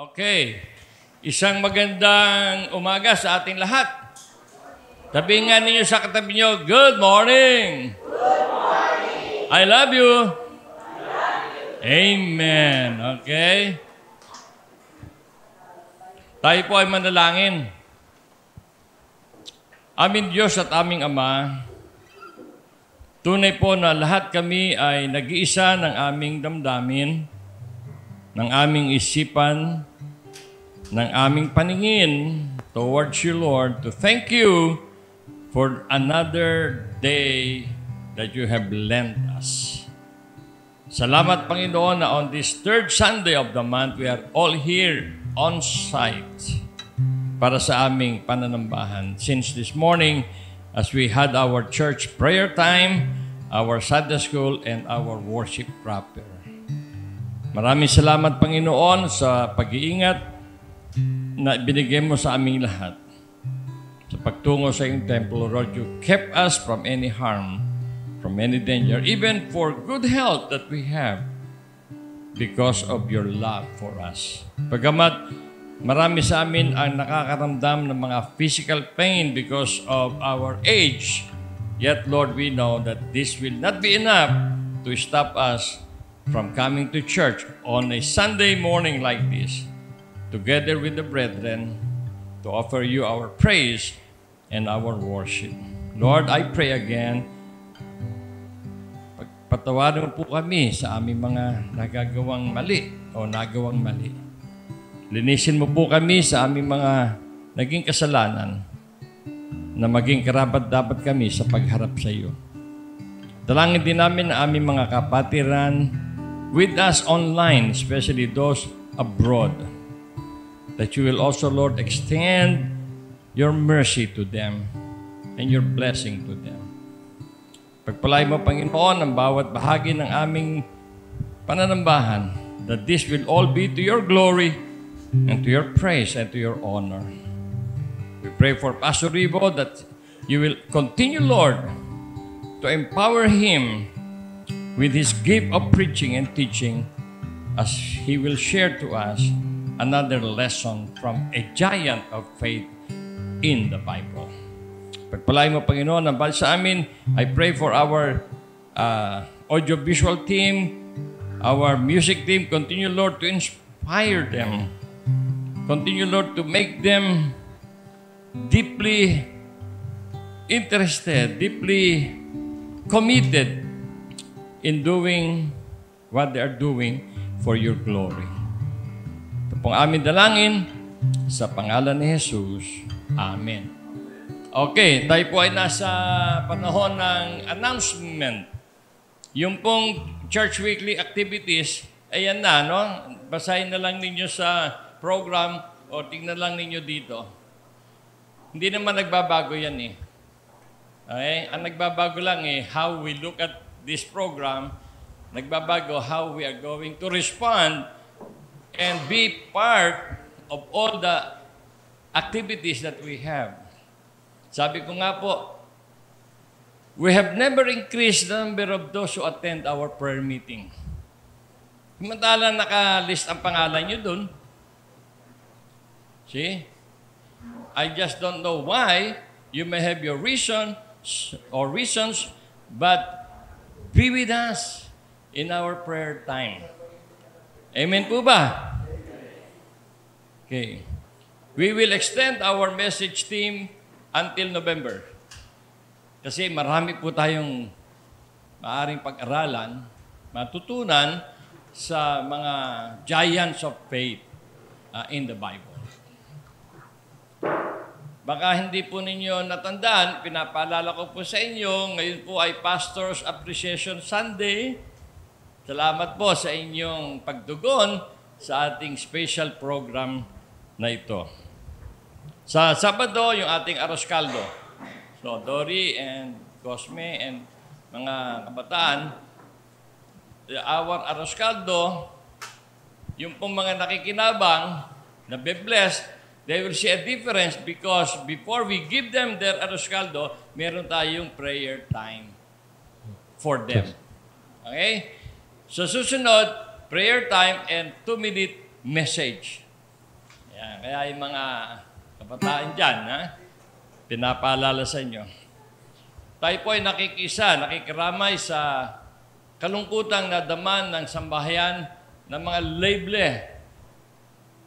Okay. Isang magandang umaga sa ating lahat. Tabi nga ninyo sa katabi nyo, good morning! Good morning! I love you! I love you! Amen. Okay? Tayo po ay manalangin. Aming Diyos at aming Ama, tunay po na lahat kami ay nag-iisa ng aming damdamin, ng aming isipan, ng aming paningin towards you, Lord, to thank you for another day that you have lent us. Salamat, Panginoon, na on this third Sunday of the month, we are all here on site para sa aming pananambahan. Since this morning, as we had our church prayer time, our Sunday school, and our worship proper. Maraming salamat, Panginoon, sa pag-iingat na binigay mo sa aming lahat. Sa pagtungo sa iyong templo, Lord, you kept us from any harm, from any danger, even for good health that we have because of your love for us. Pagamat marami sa amin ang nakakaramdam ng mga physical pain because of our age, yet, Lord, we know that this will not be enough to stop us from coming to church on a Sunday morning like this, together with the brethren, to offer you our praise and our worship. Lord, I pray again, patawarin mo po kami sa aming mga nagagawang mali o nagawang mali. Linisin mo po kami sa aming mga naging kasalanan na maging karapat-dapat kami sa pagharap sa iyo. Dalangin din namin ang aming mga kapatiran with us online, especially those abroad, that you will also, Lord, extend your mercy to them and your blessing to them. Pagpalay mo, Panginoon, ang bawat bahagi ng aming pananambahan, that this will all be to your glory and to your praise and to your honor. We pray for Pastor Rivo that you will continue, Lord, to empower him with his gift of preaching and teaching as he will share to us another lesson from a giant of faith in the Bible. Pagpalain mo, Panginoon, ang bal sa amin. I pray for our audiovisual team, our music team. Continue, Lord, to inspire them. Continue, Lord, to make them deeply interested, deeply committed in doing what they are doing for your glory. Ito pong aming dalangin sa pangalan ni Jesus. Amen. Okay, tayo po ay nasa panahon ng announcement. Yung pong church weekly activities, ayan na, no? Basahin na lang ninyo sa program o tingnan lang ninyo dito. Hindi naman nagbabago yan eh. Okay? Ang nagbabago lang eh, how we look at this program, nagbabago how we are going to respond and be part of all the activities that we have. Sabi ko nga po, we have never increased the number of those who attend our prayer meeting. Samantala naka-list ang pangalan nyo dun. See? I just don't know why. You may have your reasons, but be with us in our prayer time. Amen po ba? Okay. We will extend our message team until November. Kasi marami po tayong maaaring pag-aralan, matutunan sa mga giants of faith in the Bible. Baka hindi po ninyo natandaan, pinapaalala ko po sa inyo, ngayon po ay Pastor's Appreciation Sunday. Salamat po sa inyong pagtugon sa ating special program na ito. Sa Sabado, yung ating Aros Caldo. So, Dory and Cosme and mga kabataan, our Aros Caldo, yung pong mga nakikinabang, na be-blessed, they will see a difference because before we give them their Aros Caldo, meron tayong prayer time for them. Okay? So susunod, prayer time and 2-minute message. Yan. Kaya yung mga kabataan dyan, pinapaalala sa inyo. Tayo po ay nakikiramay sa kalungkutang nadaman ng sambahayan ng mga Leyble.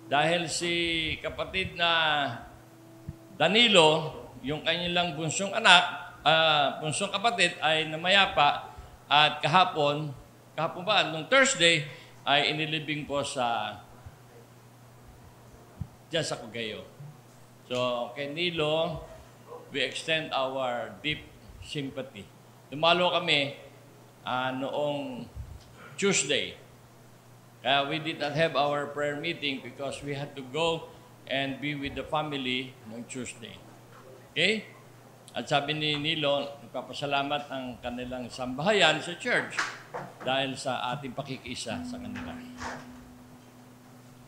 Dahil si kapatid na Danilo, yung kanilang bunsong bunsong kapatid ay namayapa at kahapon ba, nung Thursday, ay inilibing po dyan sa Cagayo. So, kay Nilo, we extend our deep sympathy. Dumalo kami noong Tuesday. Kaya we did not have our prayer meeting because we had to go and be with the family noong Tuesday. Okay? At sabi ni Nilo, nagpapasalamat ang kanilang sambahayan sa church dahil sa ating pakikisa sa kanila.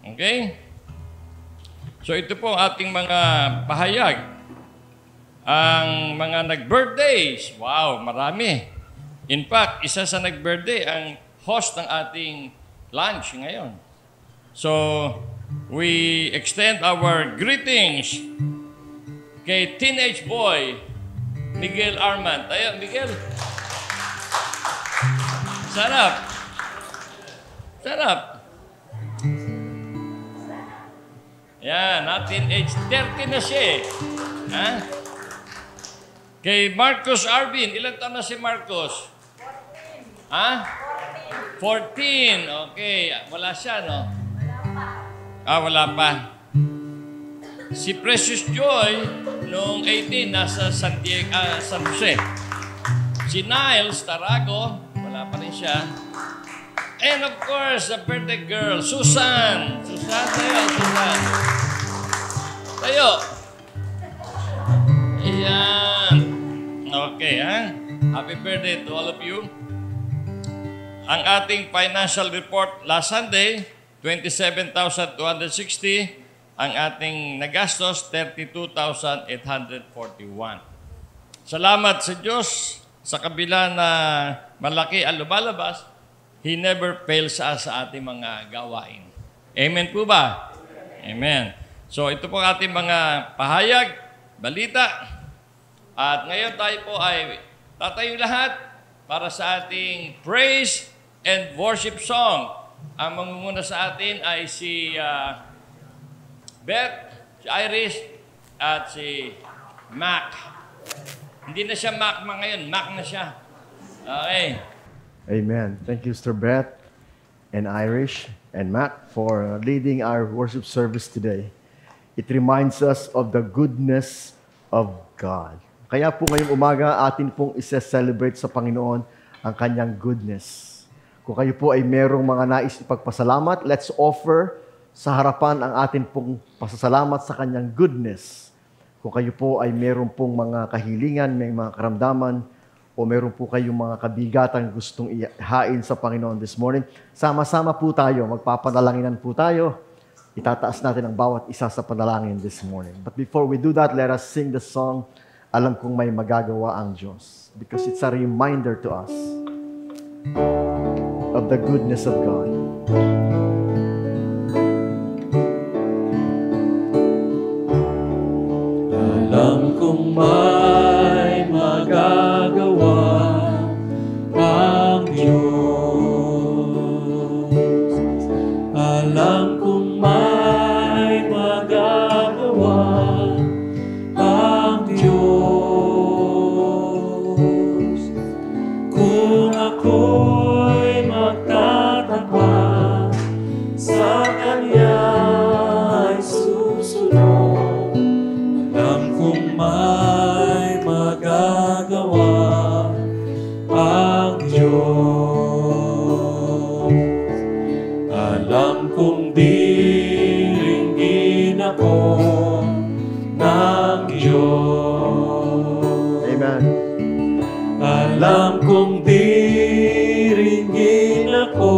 Okay? So ito po ang ating mga pahayag. Ang mga nag-birthdays, wow, marami. In fact, isa sa nag-birthday ang host ng ating lunch ngayon. So, we extend our greetings kay teenage boy, Miguel Armand. Ayan, Miguel. Sarap. Sarap. Yan, teenage 30 na siya eh. Ha? Kay Marcos Arvin, ilan taon na si Marcos? 14. Ha? 14. Okay. Wala siya, no? Wala pa. Si Precious Joy, noong 18, nasa San Jose. Si Niles Tarago, wala pa rin siya. And of course, the birthday girl, Susan. Susan, tayo, Susan. Tayo. Ayan. Okay, ha? Happy birthday to all of you. Ang ating financial report last Sunday, 27,260. Ang ating nagastos, 32,841. Salamat sa Diyos. Sa kabila na malaki ang lumalabas, He never fails us sa ating mga gawain. Amen po ba? Amen. So ito po ang ating mga pahayag, balita. At ngayon tayo po ay tatayo lahat para sa ating praise and worship song. Ang mangunguna sa atin ay si Beth, si Irish, at si Mac. Hindi na siya Mac ngayon, Mac na siya. Okay. Amen. Thank you, Mr. Beth and Irish and Matt for leading our worship service today. It reminds us of the goodness of God. Kaya po ngayong umaga, atin pong isa-celebrate sa Panginoon ang kanyang goodness. Kung kayo po ay merong mga nais ipagpasalamat, let's offer sa harapan ang atin pong pasasalamat sa kanyang goodness. Kung kayo po ay meron pong mga kahilingan, may mga karamdaman, o meron po kayong mga kabigatan gustong ihain sa Panginoon this morning, sama-sama po tayo, magpapanalanginan po tayo. Itataas natin ang bawat isa sa panalangin this morning. But before we do that, let us sing the song, Alam Kong May Magagawa Ang Diyos. Because it's a reminder to us of the goodness of God. Alam kong may magagawa ang Diyos. Alam kong may magagawa ang Diyos. Kung ako'y magtatapat sa Kanya ay susunod. Alam kong may magagawa ang Diyos. Alam kong diringgin ako ng Diyos. Amen. Alam kong diringgin ako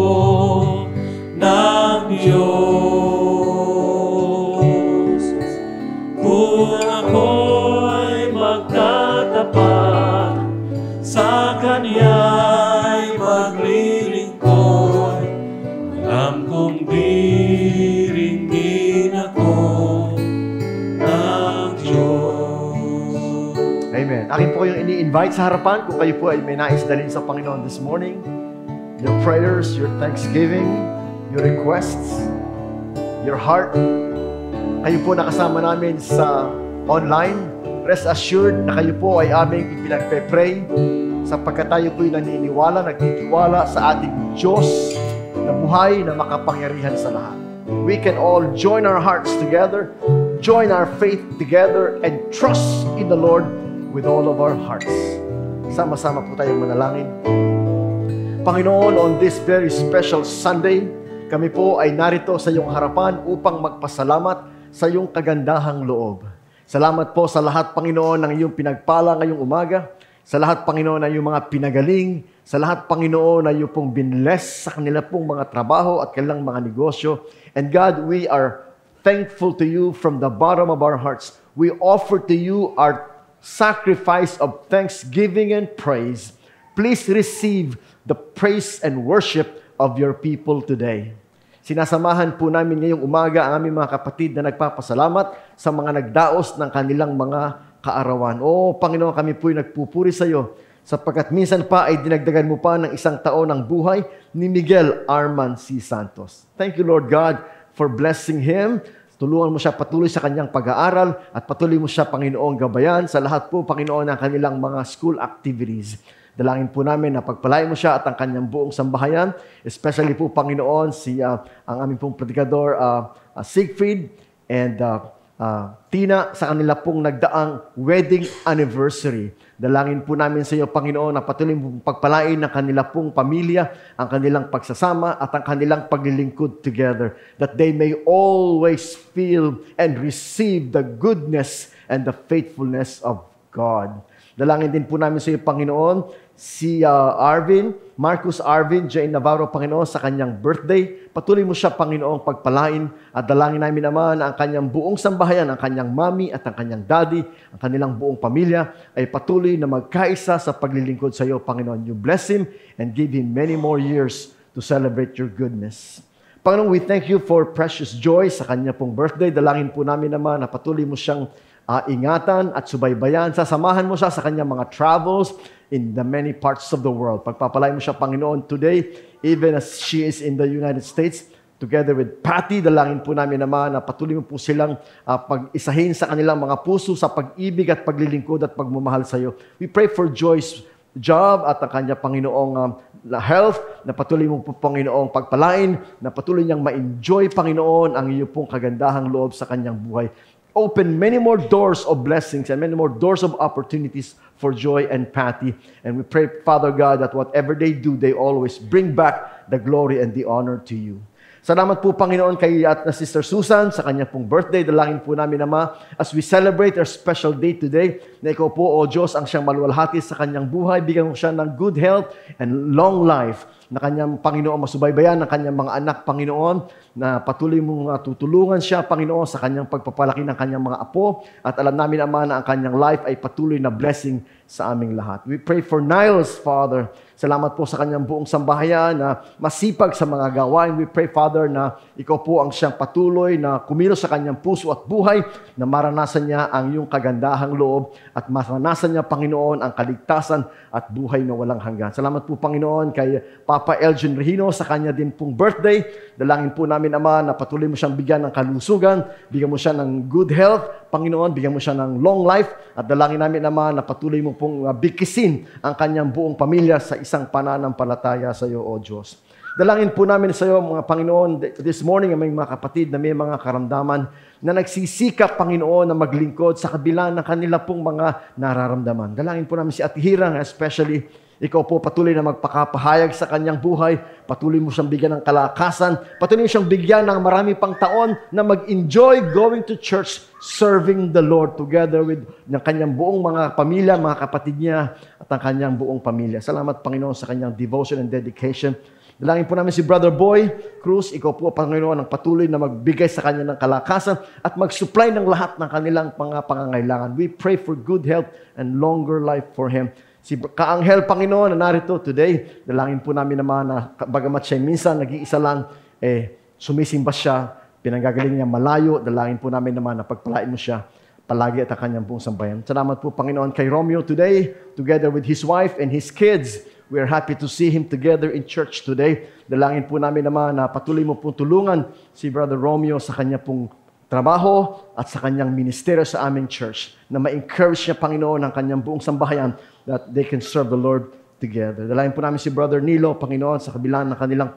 ng Diyos. Kung ako'y magtatapat sa Kanya'y maglilingkod, alam kong diringgin ako akin po kayong ini-invite sa harapan kung kayo po ay may nais dalhin sa Panginoon this morning. Your prayers, your thanksgiving, your requests, your heart. Kayo po nakasama namin sa online. Rest assured na kayo po ay aming ipinagpe-pray sapagkat tayo po'y naniniwala, nagtitiwala sa ating Diyos na buhay na makapangyarihan sa lahat. We can all join our hearts together, join our faith together, and trust in the Lord with all of our hearts. Sama-sama po tayong manalangin. Panginoon, on this very special Sunday, kami po ay narito sa iyong harapan upang magpasalamat sa iyong kagandahang loob. Salamat po sa lahat, Panginoon, ng iyong pinagpala ngayong umaga. Sa lahat, Panginoon, na iyong mga pinagaling. Sa lahat, Panginoon, na iyong pong binless sa kanila pong mga trabaho at kanilang mga negosyo. And God, we are thankful to you from the bottom of our hearts. We offer to you our sacrifice of thanksgiving and praise. Please receive the praise and worship of your people today. Sinasamahan po namin ngayong umaga ang aming mga kapatid na nagpapasalamat sa mga nagdaos ng kanilang mga kaarawan. O Panginoon, kami po'y nagpupuri sa iyo sapagkat minsan pa ay dinagdagan mo pa ng isang taon ng buhay ni Miguel Arman C. Santos. Thank you, Lord God, for blessing him. Tulungan mo siya patuloy sa kanyang pag-aaral at patuloy mo siya, Panginoon, gabayan sa lahat po, Panginoon, ng kanilang mga school activities. Dalangin po namin na pagpalain mo siya at ang kanyang buong sambahayan, especially po, Panginoon, ang aming pong predikador, Siegfried and Tina sa kanila pong nagdaang wedding anniversary. Dalangin po namin sa iyo, Panginoon, na patuloy mong pagpalain ng kanila pong pamilya, ang kanilang pagsasama at ang kanilang paglilingkod together, that they may always feel and receive the goodness and the faithfulness of God. Dalangin din po namin sa iyo, Panginoon, si Marcus Arvin J. Navarro, Panginoon, sa kanyang birthday. Patuloy mo siya, Panginoong, pagpalain at dalangin namin naman ang kanyang buong sambahayan, ang kanyang mami at ang kanyang daddy, ang kanilang buong pamilya ay patuloy na magkaisa sa paglilingkod sa iyo, Panginoon. You bless him and give him many more years to celebrate your goodness. Panginoon, we thank you for Precious Joy sa kanya pong birthday. Dalangin po namin naman na patuloy mo siyang ingatan at subaybayan. Sasamahan mo siya sa kanyang mga travels in the many parts of the world. Pagpapalain mo siya, Panginoon, today, even as she is in the United States, together with Patty, dalangin po namin naman na patuloy mo po silang pag-isahin sa kanilang mga puso sa pag-ibig at paglilingkod at pagmamahal sa iyo. We pray for Joy's job at ang kanya, Panginoong, health, na patuloy mo po, Panginoong, pagpalain, na patuloy niyang ma-enjoy, Panginoon, ang iyo pong kagandahang loob sa kanyang buhay. Open many more doors of blessings and many more doors of opportunities for Joy and Patty. And we pray, Father God, that whatever they do, they always bring back the glory and the honor to you. Salamat po, Panginoon, kay at na Sister Susan sa kanya pong birthday. Dalangin po namin, Ama, as we celebrate our special day today, na ikaw po, O Diyos, ang siyang maluwalhati sa kanyang buhay. Bigyan mo siya ng good health and long life, na kanyang, Panginoon, masubaybayan ng kanyang mga anak, Panginoon, na patuloy mong tutulungan siya, Panginoon, sa kanyang pagpapalaki ng kanyang mga apo. At alam namin, Ama, na ang kanyang life ay patuloy na blessing sa aming lahat. We pray for Niles, Father. Salamat po sa kanyang buong sambahayan na masipag sa mga gawain. We pray, Father, na ikaw po ang siyang patuloy na kumilos sa kanyang puso at buhay, na maranasan niya ang iyong kagandahang loob at maranasan niya, Panginoon, ang kaligtasan at buhay na walang hanggan. Salamat po, Panginoon, kay Papa Elgin Regino sa kanya din pong birthday. Dalangin po namin, Ama, na patuloy mo siyang bigyan ng kalusugan, bigyan mo siya ng good health, Panginoon, bigyan mo siya ng long life, at dalangin namin, Ama, na patuloy mo pong bigkisin ang kanyang buong pamilya sa isang pananampalataya sa iyo, O Diyos. Dalangin po namin sa iyo, mga Panginoon, this morning, ang mga kapatid na may mga karamdaman na nagsisikap, Panginoon, na maglingkod sa kabila ng kanila pong mga nararamdaman. Dalangin po namin si Ate Hirang, especially, ikaw po patuloy na magpakapahayag sa kanyang buhay, patuloy mo siyang bigyan ng kalakasan, patuloy mo siyang bigyan ng marami pang taon na mag-enjoy going to church, serving the Lord together with ng kanyang buong mga pamilya, mga kapatid niya, at ang kanyang buong pamilya. Salamat, Panginoon, sa kanyang devotion and dedication. Dalangin po namin si Brother Boy Cruz, ikaw po, Panginoon, ang patuloy na magbigay sa kanya ng kalakasan at mag-supply ng lahat ng kanilang pangangailangan. We pray for good health and longer life for him. Si Kaanghel, Panginoon, na narito today, dalangin po namin naman na bagamat siya minsan nag-iisa lang, sumisimba siya, pinanggagaling niya malayo, dalangin po namin naman na pagpalain mo siya. palagi at ang kanyang buong sambayan. Salamat po, Panginoon, kay Romeo today, together with his wife and his kids. We are happy to see him together in church today. Dalangin po namin naman na patuloy mo pong tulungan si Brother Romeo sa kanya pong trabaho at sa kanyang ministeryo sa aming church, na ma-encourage niya, Panginoon, ang kanyang buong sambahayan that they can serve the Lord together. Dalangin po namin si Brother Nilo, Panginoon, sa kabila ng kanilang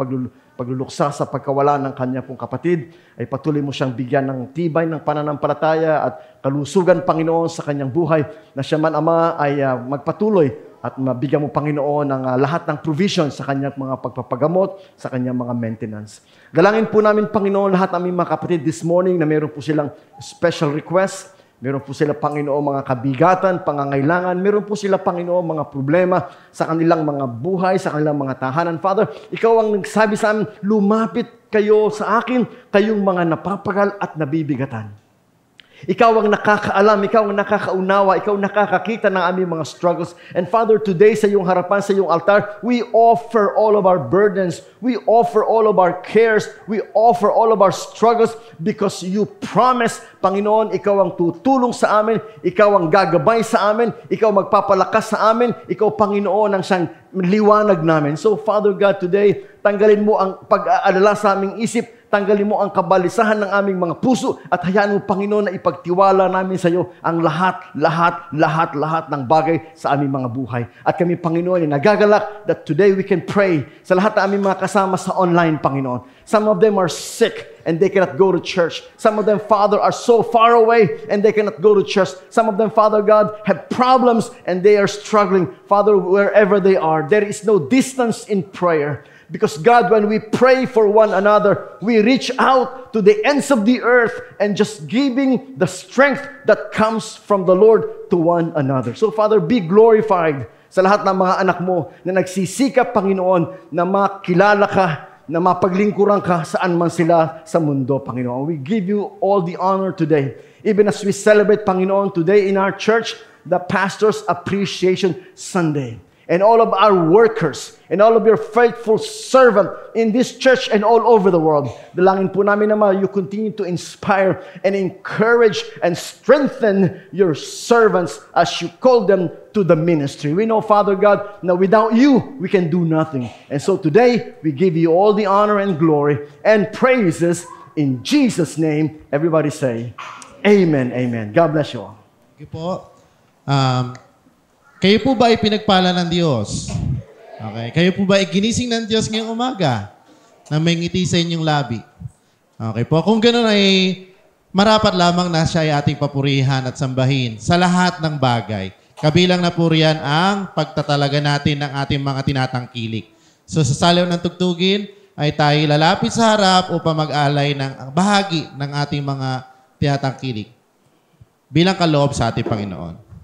pagluluksa sa pagkawala ng kanyang pong kapatid, ay patuloy mo siyang bigyan ng tibay ng pananampalataya at kalusugan, Panginoon, sa kanyang buhay, na siya man, Ama, ay magpatuloy at mabigyan mo, Panginoon, ng lahat ng provision sa kanyang mga pagpapagamot, sa kanyang mga maintenance. Dalangin po namin, Panginoon, lahat ng aming mga kapatid this morning na meron po silang special request, meron po sila, Panginoon, mga kabigatan, pangangailangan, meron po sila, Panginoon, mga problema sa kanilang mga buhay, sa kanilang mga tahanan. Father, ikaw ang nagsabi sa amin, lumapit kayo sa akin, kayong mga napapagal at nabibigatan. Ikaw ang nakakaalam, ikaw ang nakakaunawa, ikaw ang nakakakita ng aming mga struggles. And Father, today sa iyong harapan, sa iyong altar, we offer all of our burdens, we offer all of our cares, we offer all of our struggles because you promise, Panginoon, ikaw ang tutulong sa amin, ikaw ang gagabay sa amin, ikaw magpapalakas sa amin, ikaw, Panginoon, ang siyang liwanag namin. So, Father God, today, tanggalin mo ang pag-aalala sa aming isip, tanggalin mo ang kabalisahan ng aming mga puso at hayaan mo, Panginoon, na ipagtiwala namin sa iyo ang lahat ng bagay sa aming mga buhay. At kami, Panginoon, ay nagagalak that today we can pray sa lahat ng aming mga kasama sa online, Panginoon. Some of them are sick and they cannot go to church. Some of them, Father, are so far away and they cannot go to church. Some of them, Father God, have problems and they are struggling. Father, wherever they are, there is no distance in prayer. Because God, when we pray for one another, we reach out to the ends of the earth and just giving the strength that comes from the Lord to one another. So Father, be glorified sa lahat ng mga anak mo na nagsisikap, Panginoon, na makilala ka, na mapaglingkuran ka saan man sila sa mundo, Panginoon. We give you all the honor today. Even as we celebrate, Panginoon, today in our church, the Pastor's Appreciation Sunday. And all of our workers, and all of your faithful servant in this church and all over the world. Dalangin po namin naman, you continue to inspire and encourage and strengthen your servants as you call them to the ministry. We know, Father God, that without you, we can do nothing. And so today, we give you all the honor and glory and praises in Jesus' name. Everybody say, Amen, Amen. God bless you all. Okay po. Kayo po ba ay pinagpala ng Diyos? Okay. Kayo po ba ay ginising ng Diyos ngayong umaga na may ngiti sa inyong labi? Okay po. Kung ganoon ay marapat lamang na siya ay ating papurihan at sambahin sa lahat ng bagay. Kabilang na po riyan ang pagtatalaga natin ng ating mga tinatangkilik. So sa saliw ng tugtugin ay tayo lalapit sa harap upang mag-alay ng bahagi ng ating mga tinatangkilik bilang kaloob sa ating Panginoon.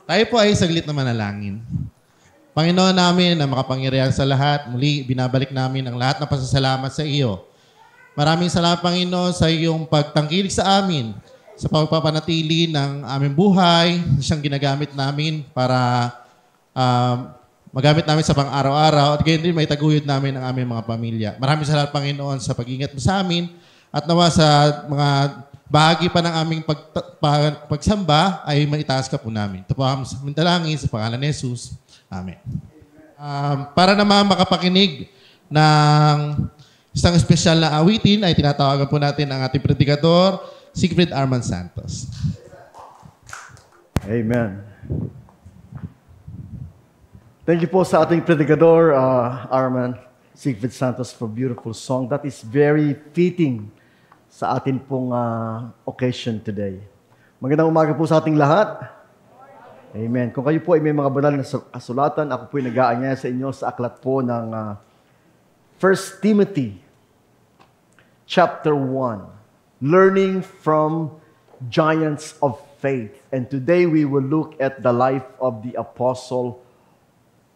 Tayo po ay saglit na manalangin. Panginoon namin na makapangyarihan sa lahat, muli binabalik namin ang lahat ng pasasalamat sa iyo. Maraming salamat, Panginoon, sa iyong pagtangkilik sa amin, sa pagpapanatili ng aming buhay, siyang ginagamit namin para magamit namin sa pang-araw-araw at gayon din may taguyod namin ang aming mga pamilya. Maraming salamat, Panginoon, sa pag-ingat mo sa amin at nawa sa mga bahagi pa ng aming pagsamba ay maitaas ka po namin. Ito po ang manalangin sa pangalan ni Jesus. Amen. Para naman makapakinig ng isang espesyal na awitin ay tinatawagan po natin ang ating predikador, Sigfrid Arman Santos. Amen. Thank you po sa ating predikador, Arman Sigfrid Santos, for beautiful song. That is very fitting sa atin pong occasion today. Magandang umaga po sa ating lahat. Amen. Kung kayo po ay may mga banal na kasulatan, ako po ay nag-aanyaya sa inyo sa aklat po ng 1 Timothy chapter 1, learning from giants of faith. And today we will look at the life of the Apostle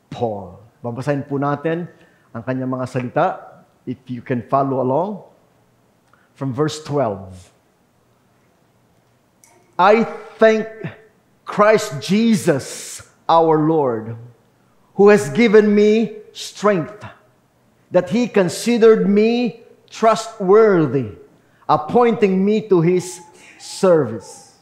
Paul. Babasahin po natin ang kanyang mga salita, if you can follow along. From verse 12. I thank Christ Jesus, our Lord, who has given me strength, that He considered me trustworthy, appointing me to His service.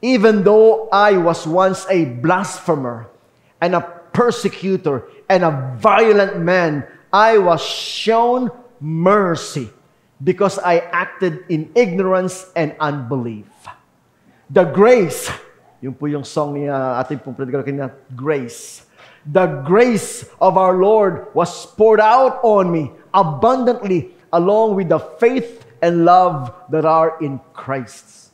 Even though I was once a blasphemer and a persecutor and a violent man, I was shown mercy, because I acted in ignorance and unbelief. The grace, yun po yung song ni ating pong predikador kanina, grace. The grace of our Lord was poured out on me abundantly, along with the faith and love that are in Christ.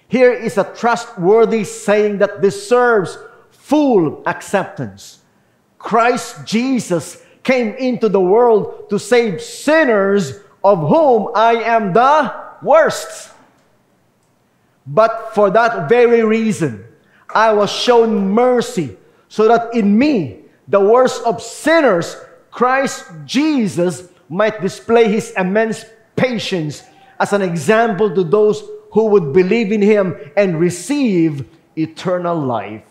Here is a trustworthy saying that deserves full acceptance. Christ Jesus came into the world to save sinners, of whom I am the worst. But for that very reason, I was shown mercy, so that in me, the worst of sinners, Christ Jesus might display His immense patience as an example to those who would believe in Him and receive eternal life.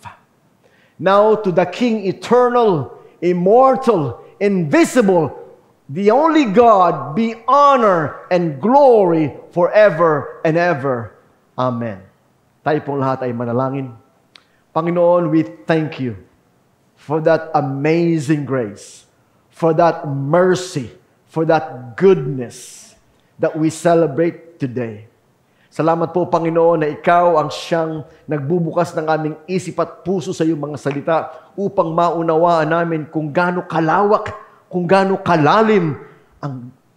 Now to the King eternal, immortal, invisible, the only God, be honor and glory forever and ever. Amen. Tayo pong lahat ay manalangin. Panginoon, we thank you for that amazing grace, for that mercy, for that goodness that we celebrate today. Salamat po, Panginoon, na Ikaw ang siyang nagbubukas ng aming isip at puso sa iyong mga salita upang maunawaan namin kung gaano kalawak, kung gaano kalalim,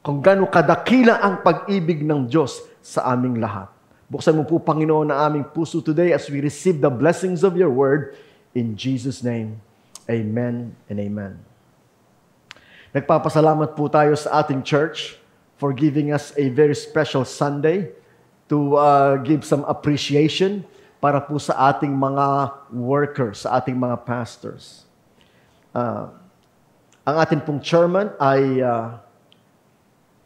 kung gaano kadakila ang pag-ibig ng Diyos sa aming lahat. Buksan mo po, Panginoon, ang aming puso today as we receive the blessings of your word. In Jesus' name, amen and amen. Nagpapasalamat po tayo sa ating church for giving us a very special Sunday to give some appreciation para po sa ating mga workers, sa ating mga pastors. Ang ating pong chairman ay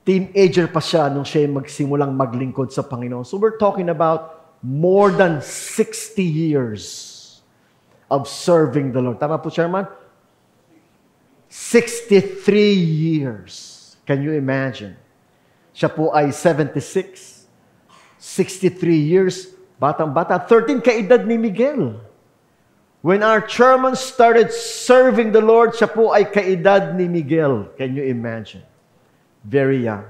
teenager pa siya nung siya magsimulang maglingkod sa Panginoon. So we're talking about more than 60 years of serving the Lord. Tama po, Chairman? 63 years. Can you imagine? Siya po ay 76, 63 years, batang-bata, 13 kaedad ni Miguel. When our chairman started serving the Lord, siya po ay kaedad ni Miguel. Can you imagine? Very young.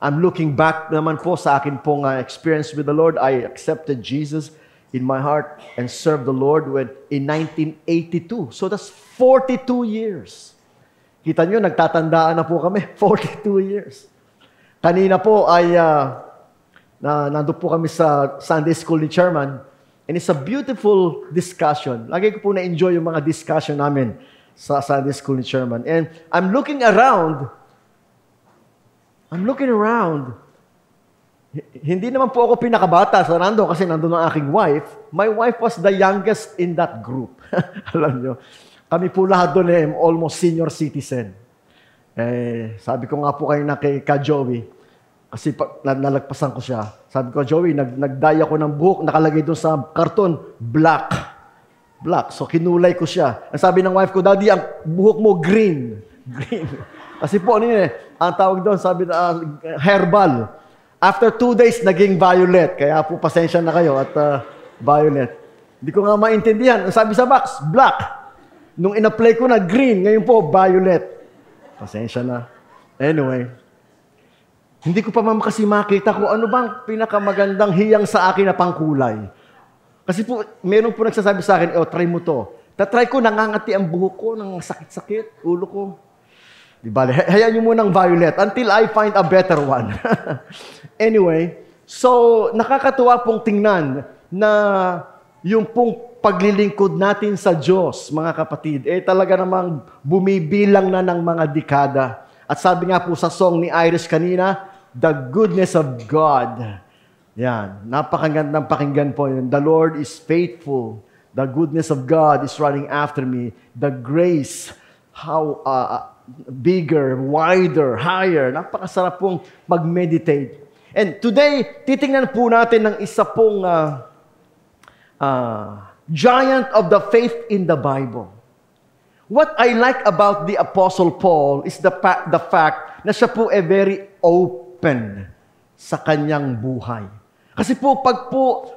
I'm looking back naman po sa akin pong experience with the Lord. I accepted Jesus in my heart and served the Lord in 1982. So that's 42 years. Kita nyo, nagtatandaan na po kami. 42 years. Kanina po ay nandun po kami sa Sunday school ni Chairman. And it's a beautiful discussion. Lagi ko po na-enjoy yung mga discussion namin sa Sunday school ni Chairman. And I'm looking around. Hindi naman po ako pinakabata sa nandun kasi nandun ang aking wife. My wife was the youngest in that group. Alam nyo, kami po lahat doon almost senior citizen. Sabi ko nga po kayo na kay Joey, kasi nalagpasan ko siya. Sabi ko, Joey, nagdaya ko ng buhok, nakalagay doon sa karton, black. So kinulay ko siya. Ang sabi ng wife ko, Daddy, ang buhok mo green. Kasi po, ang tawag doon, sabi na, herbal. After 2 days, naging violet. Kaya po, pasensya na kayo at violet. Hindi ko nga maintindihan. Ang sabi sa box, black. Nung in-apply ko na green, ngayon po, violet. Pasensya na. Anyway, hindi ko pa kasi makita kung ano bang pinakamagandang hiyang sa akin na pangkulay. Kasi po, meron po nagsasabi sa akin, try mo to. Tatry ko, nangangati ang buhok ko, nang sakit-sakit, ulo ko. Di ba? Hayaan nyo munang violet until I find a better one. Anyway, so nakakatuwa pong tingnan na yung pong paglilingkod natin sa Diyos, mga kapatid, talaga namang bumibilang na ng mga dekada. At sabi nga po sa song ni Irish kanina, the goodness of God. Yan, napakagandang pakinggan po yun. The Lord is faithful. The goodness of God is running after me. The grace, how bigger, wider, higher. Napakasarap pong mag-meditate. And today, titingnan po natin ng isa pong giant of the faith in the Bible. What I like about the Apostle Paul is the fact na siya po very open sa kanyang buhay. Kasi po, pag po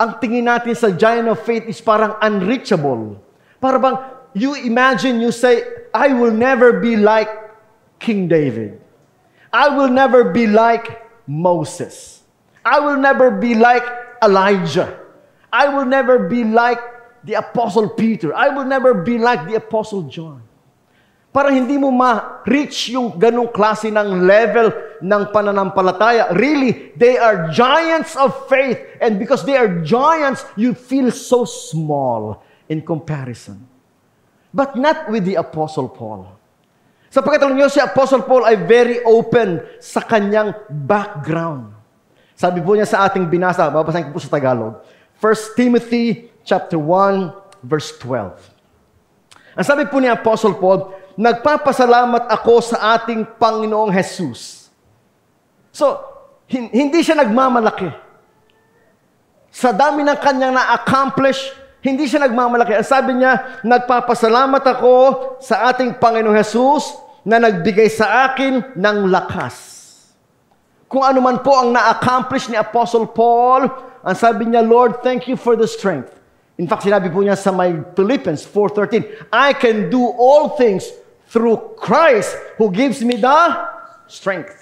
ang tingin natin sa giant of faith is parang unreachable. Para bang, you imagine, you say, I will never be like King David. I will never be like Moses. I will never be like Elijah. I will never be like the Apostle Peter. I will never be like the Apostle John. Parang hindi mo ma-reach yung ganong klase ng level ng pananampalataya. Really, they are giants of faith. And because they are giants, you feel so small in comparison. But not with the Apostle Paul. Sapagkat alam niyo, si Apostle Paul ay very open sa kanyang background. Sabi po niya sa ating binasa, babasahin ko po sa Tagalog, 1 Timothy chapter 1, verse 12. Ang sabi po ni Apostle Paul, nagpapasalamat ako sa ating Panginoong Jesus. So, hindi siya nagmamalaki. Sa dami ng kanyang na-accomplish, hindi siya nagmamalaki. Ang sabi niya, nagpapasalamat ako sa ating Panginoong Jesus na nagbigay sa akin ng lakas. Kung ano man po ang na-accomplish ni Apostle Paul, ang sabi niya, Lord, thank you for the strength. In fact, sinabi po niya sa may Philippians 4:13, I can do all things through Christ who gives me the strength.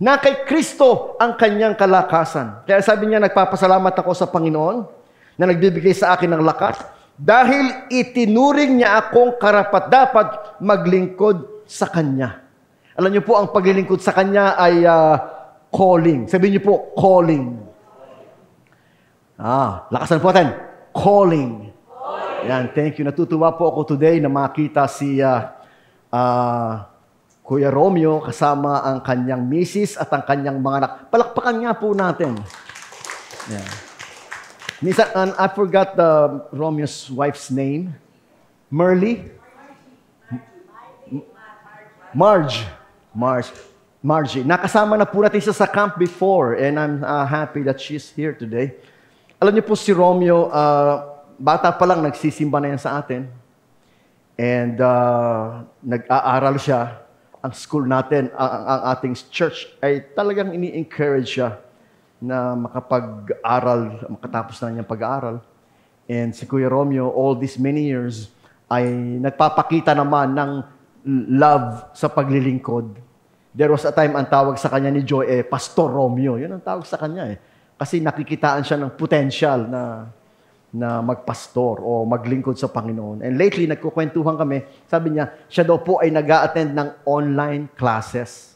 Na kay Kristo ang kanyang kalakasan. Kaya sabi niya, nagpapasalamat ako sa Panginoon na nagbibigay sa akin ng lakas dahil itinuring niya akong karapat-dapat maglingkod sa Kanya. Alam niyo po, ang paglilingkod sa Kanya ay calling. Sabihin niyo po, calling. Lakasan po natin. Calling. Yan, thank you. Natutuwa po ako today na makita si Kuya Romeo kasama ang kanyang misis at ang kanyang mga anak. Palakpakan nga po natin. Yeah. Minsan, I forgot Romeo's wife's name. Margie. Nakasama na po natin siya sa camp before and I'm happy that she's here today. Alam niyo po si Romeo, bata pa lang nagsisimba na yan sa atin. And nag-aaral siya. Ang school natin, ang ating church ay talagang ini-encourage siya na makapag-aral, makatapos na niyang pag-aaral. And si Kuya Romeo, all these many years, ay nagpapakita naman ng love sa paglilingkod. There was a time, ang tawag sa kanya ni Joy, Pastor Romeo. Yun ang tawag sa kanya Kasi nakikitaan siya ng potential na magpastor o maglingkod sa Panginoon. And lately, nagkukwentuhan kami, sabi niya, siya daw po ay nag-a-attend ng online classes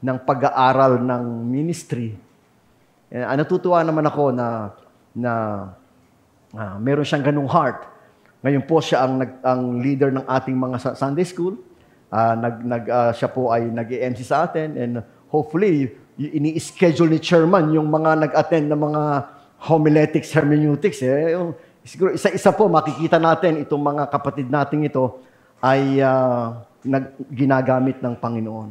ng pag-aaral ng ministry. Natutuwa naman ako na meron siyang ganung heart. Ngayon po siya ang leader ng ating mga Sunday school. Siya po ay nag-MC sa atin and hopefully, ini-schedule ni chairman yung mga nag-attend ng mga homiletics, hermeneutics. Siguro isa-isa po makikita natin itong mga kapatid nating ito ay ginagamit ng Panginoon.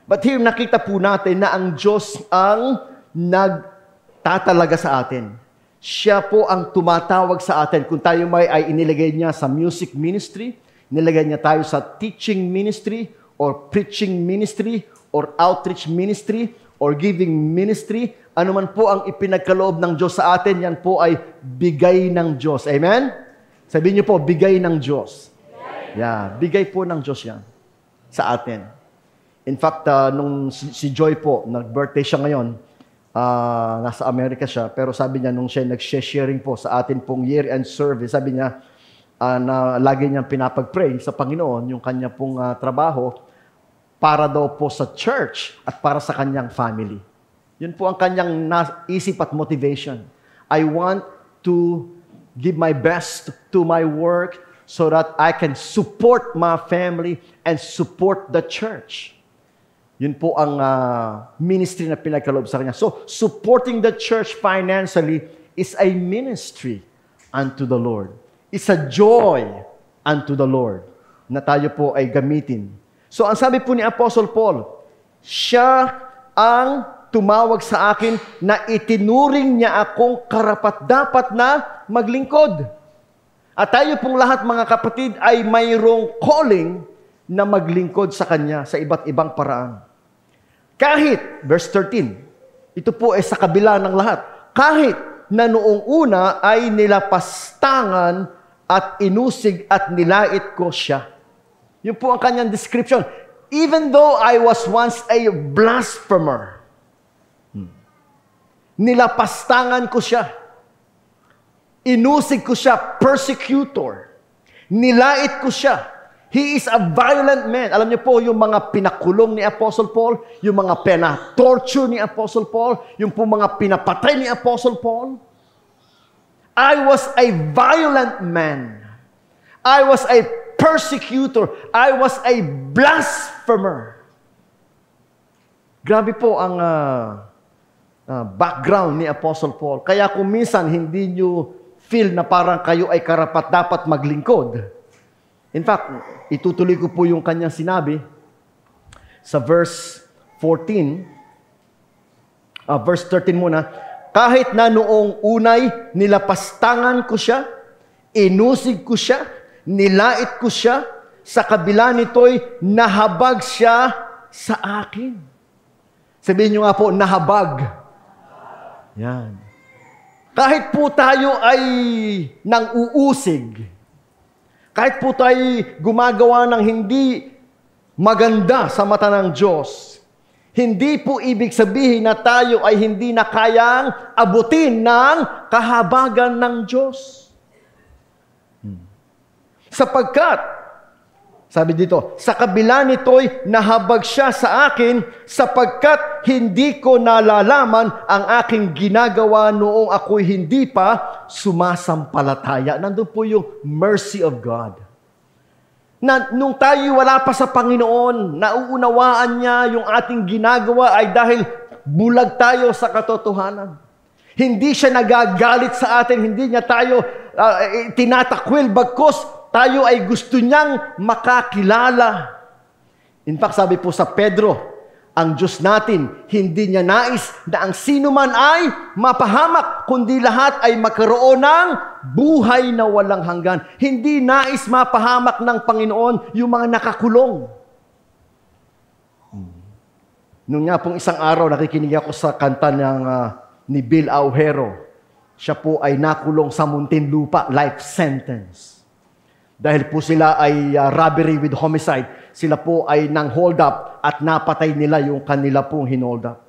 But here nakita po natin na ang Diyos ang nagtatalaga sa atin. Siya po ang tumatawag sa atin. Kung tayo ay inilagay niya sa music ministry, nilagay niya tayo sa teaching ministry or preaching ministry or outreach ministry or giving ministry, anuman po ang ipinagkaloob ng Diyos sa atin, yan po ay bigay ng Diyos. Amen? Sabihin niyo po, bigay ng Diyos. Yeah, bigay po ng Diyos yan sa atin. In fact, nung si Joy po, nag-birthday siya ngayon, nasa Amerika siya, pero sabi niya, nung siya nag-sharing po sa atin pong year-end service, sabi niya, na lagi niyang pinapag-pray sa Panginoon, yung kanya pong trabaho, para daw po sa church at para sa kanyang family. Yun po ang kanyang isip at motivation. I want to give my best to my work so that I can support my family and support the church. Yun po ang ministry na pinagkaloob sa kanya. So, supporting the church financially is a ministry unto the Lord. It's a joy unto the Lord na tayo po ay gamitin. So, ang sabi po ni Apostle Paul, siya ang tumawag sa akin na itinuring niya akong karapat-dapat na maglingkod. At tayo pong lahat mga kapatid ay mayroong calling na maglingkod sa Kanya sa iba't ibang paraan. Kahit, verse 13, ito po ay sa kabila ng lahat, kahit na noong una ay nilapastangan at inusig at nilait ko siya. Yun po ang kanyang description. Even though I was once a blasphemer, nilapastangan ko siya. Inusig ko siya, persecutor. Nilait ko siya. He is a violent man. Alam niyo po, yung mga pinakulong ni Apostle Paul, yung mga pina-torture ni Apostle Paul, yung po mga pinapatay ni Apostle Paul. I was a violent man. I was a persecutor. I was a blasphemer. Grabe po ang background ni Apostle Paul. Kaya kung minsan hindi nyo feel na parang kayo ay karapat-dapat maglingkod. In fact, itutuloy ko po yung kanyang sinabi sa verse 14. Verse 13 muna. Kahit na noong unay nilapastangan ko siya, inusig ko siya, nilait ko siya, sa kabila nito'y nahabag siya sa akin. Sabihin nyo nga po, nahabag. Yan. Kahit po tayo ay nang uusig, kahit po tayo gumagawa ng hindi maganda sa mata ng Diyos, hindi po ibig sabihin na tayo ay hindi na kayang abutin ng kahabagan ng Diyos. Sapagkat, sabi dito, sa kabila nito'y nahabag siya sa akin sapagkat hindi ko nalalaman ang aking ginagawa noong ako'y hindi pa sumasampalataya. Nandun po yung mercy of God. Na nung tayo wala pa sa Panginoon, nauunawaan niya yung ating ginagawa ay dahil bulag tayo sa katotohanan. Hindi siya nagagalit sa atin, hindi niya tayo tinatakwil, bagkus tayo ay gusto niyang makakilala. In fact, sabi po sa Pedro, ang Diyos natin, hindi niya nais na ang sino man ay mapahamak, kundi lahat ay magkaroon ng buhay na walang hanggan. Hindi nais mapahamak ng Panginoon yung mga nakakulong. Nung nga pong isang araw, nakikinig ako sa kanta ni Bill Auhero. Siya po ay nakulong sa Muntinlupa, life sentence. Dahil po sila ay robbery with homicide. Sila po ay nang hold up at napatay nila yung kanila pong hinold up.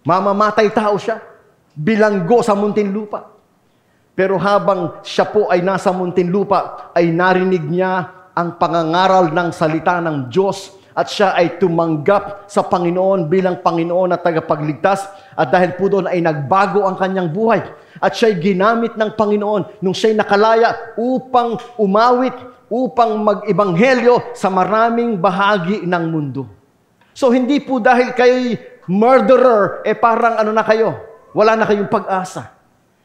Mamamatay tao siya. Bilanggo sa Muntinlupa. Pero habang siya po ay nasa Muntinlupa, ay narinig niya ang pangangaral ng salita ng Diyos at siya ay tumanggap sa Panginoon bilang Panginoon at tagapagligtas. At dahil po doon ay nagbago ang kanyang buhay. At siya'y ginamit ng Panginoon nung siya'y nakalaya upang umawit, upang mag-ebanghelyo sa maraming bahagi ng mundo. So hindi po dahil kayo'y murderer, parang ano na kayo, wala na kayong pag-asa.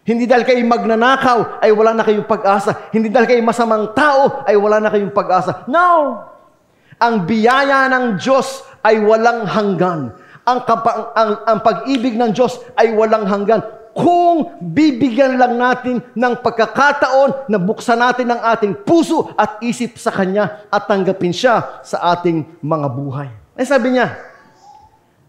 Hindi dahil kayo magnanakaw, ay wala na kayong pag-asa. Hindi dahil kayo masamang tao, ay wala na kayong pag-asa. No! Ang biyaya ng Diyos ay walang hanggan. Ang pag-ibig ng Diyos ay walang hanggan. Kung bibigyan lang natin ng pagkakataon na buksan natin ang ating puso at isip sa Kanya at tanggapin siya sa ating mga buhay. Ay sabi niya,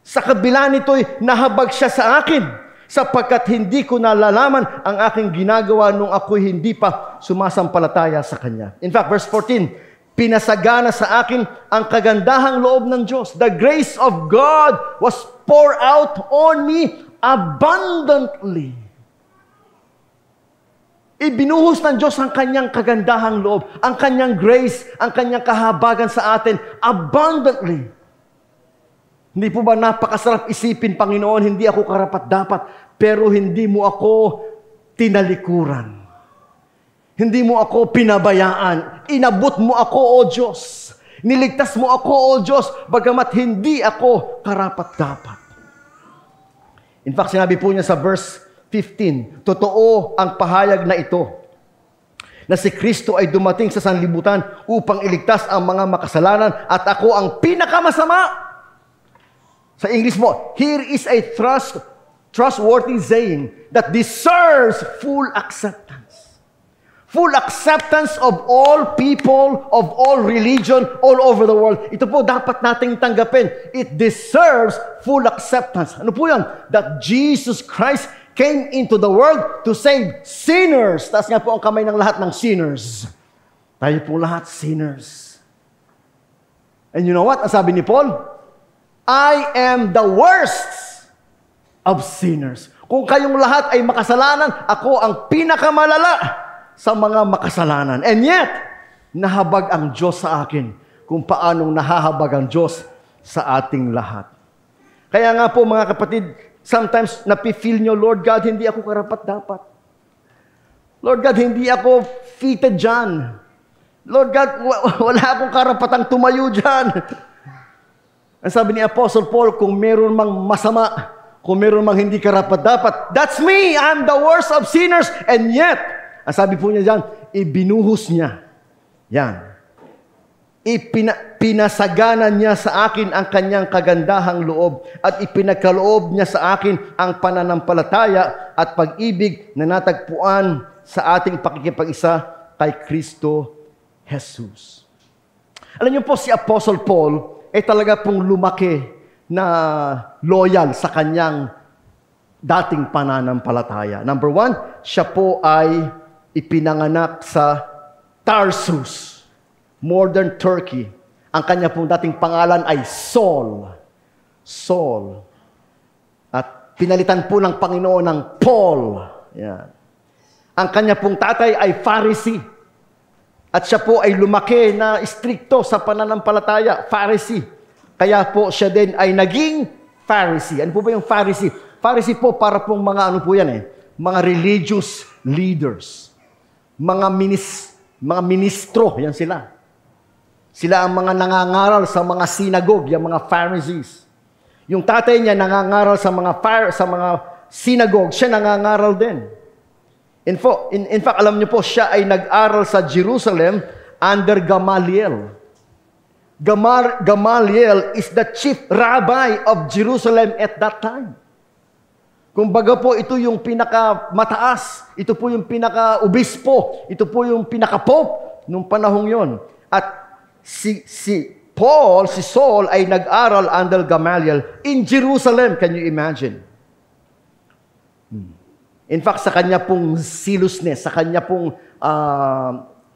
Sa kabila nito'y nahabag siya sa akin, sapagkat hindi ko nalalaman ang aking ginagawa nung ako'y hindi pa sumasampalataya sa Kanya. In fact, verse 14, pinasagana sa akin ang kagandahang loob ng Diyos. The grace of God was poured out on me abundantly. Ibinuhos ng Diyos ang Kanyang kagandahang loob, ang Kanyang grace, ang Kanyang kahabagan sa atin abundantly. Hindi po ba napakasarap isipin, Panginoon, hindi ako karapat-dapat, pero hindi mo ako tinalikuran. Hindi mo ako pinabayaan. Inabot mo ako, O Diyos. Niligtas mo ako, O Diyos, bagamat hindi ako karapat-dapat. In fact, sinabi po niya sa verse 15, totoo ang pahayag na ito, na si Kristo ay dumating sa sanlibutan upang iligtas ang mga makasalanan at ako ang pinakamasama. Sa English mo, here is a trustworthy saying that deserves full acceptance. Full acceptance of all people, of all religion, all over the world. Ito po dapat nating tanggapin. It deserves full acceptance. Ano po yan? That Jesus Christ came into the world to save sinners. Taas nga po ang kamay ng lahat ng sinners. Tayo po lahat sinners. And you know what? Ang sabi ni Paul, I am the worst of sinners. Kung kayong lahat ay makasalanan, ako ang pinakamalala sa mga makasalanan. And yet, nahabag ang Diyos sa akin kung paanong nahahabag ang Diyos sa ating lahat. Kaya nga po mga kapatid, sometimes napifeel nyo, Lord God, hindi ako karapat-dapat. Lord God, hindi ako fitted dyan. Lord God, wala akong karapatang tumayo dyan. Ang sabi ni Apostle Paul, kung meron mang masama, kung meron mang hindi karapat-dapat, that's me! I'm the worst of sinners! And yet, ang sabi po niya dyan, ibinuhos niya. Yan. Pinasagana niya sa akin ang kanyang kagandahang loob at ipinagkaloob niya sa akin ang pananampalataya at pag-ibig na natagpuan sa ating pakikipag-isa kay Kristo Jesus. Alam niyo po, si Apostle Paul ay talaga pong lumaki na loyal sa kanyang dating pananampalataya. Number 1, siya po ay ipinanganak sa Tarsus, modern Turkey. Ang kanya pong dating pangalan ay Saul. Saul. At pinalitan po ng Panginoon ng Paul. Yan. Ang kanya pong tatay ay Pharisee. At siya po ay lumaki na istrikto sa pananampalataya, Pharisee. Kaya po siya din ay naging Pharisee. Ano po ba yung Pharisee? Pharisee po para pong mga ano po yan mga religious leaders. Mga ministro, yan sila. Sila ang mga nangangaral sa mga synagogue, yung mga Pharisees. Yung tatay niya nangangaral sa mga synagogue, siya nangangaral din. In fact, alam niyo po, siya ay nag-aral sa Jerusalem under Gamaliel. Gamaliel is the chief rabbi of Jerusalem at that time. Kumbaga po, ito yung pinakamataas, ito po yung pinaka-obispo, ito po yung pinaka-pope nung panahong yon. At si Saul ay nag-aral under Gamaliel in Jerusalem. Can you imagine? In fact, sa kanya pong zealousness, sa kanya pong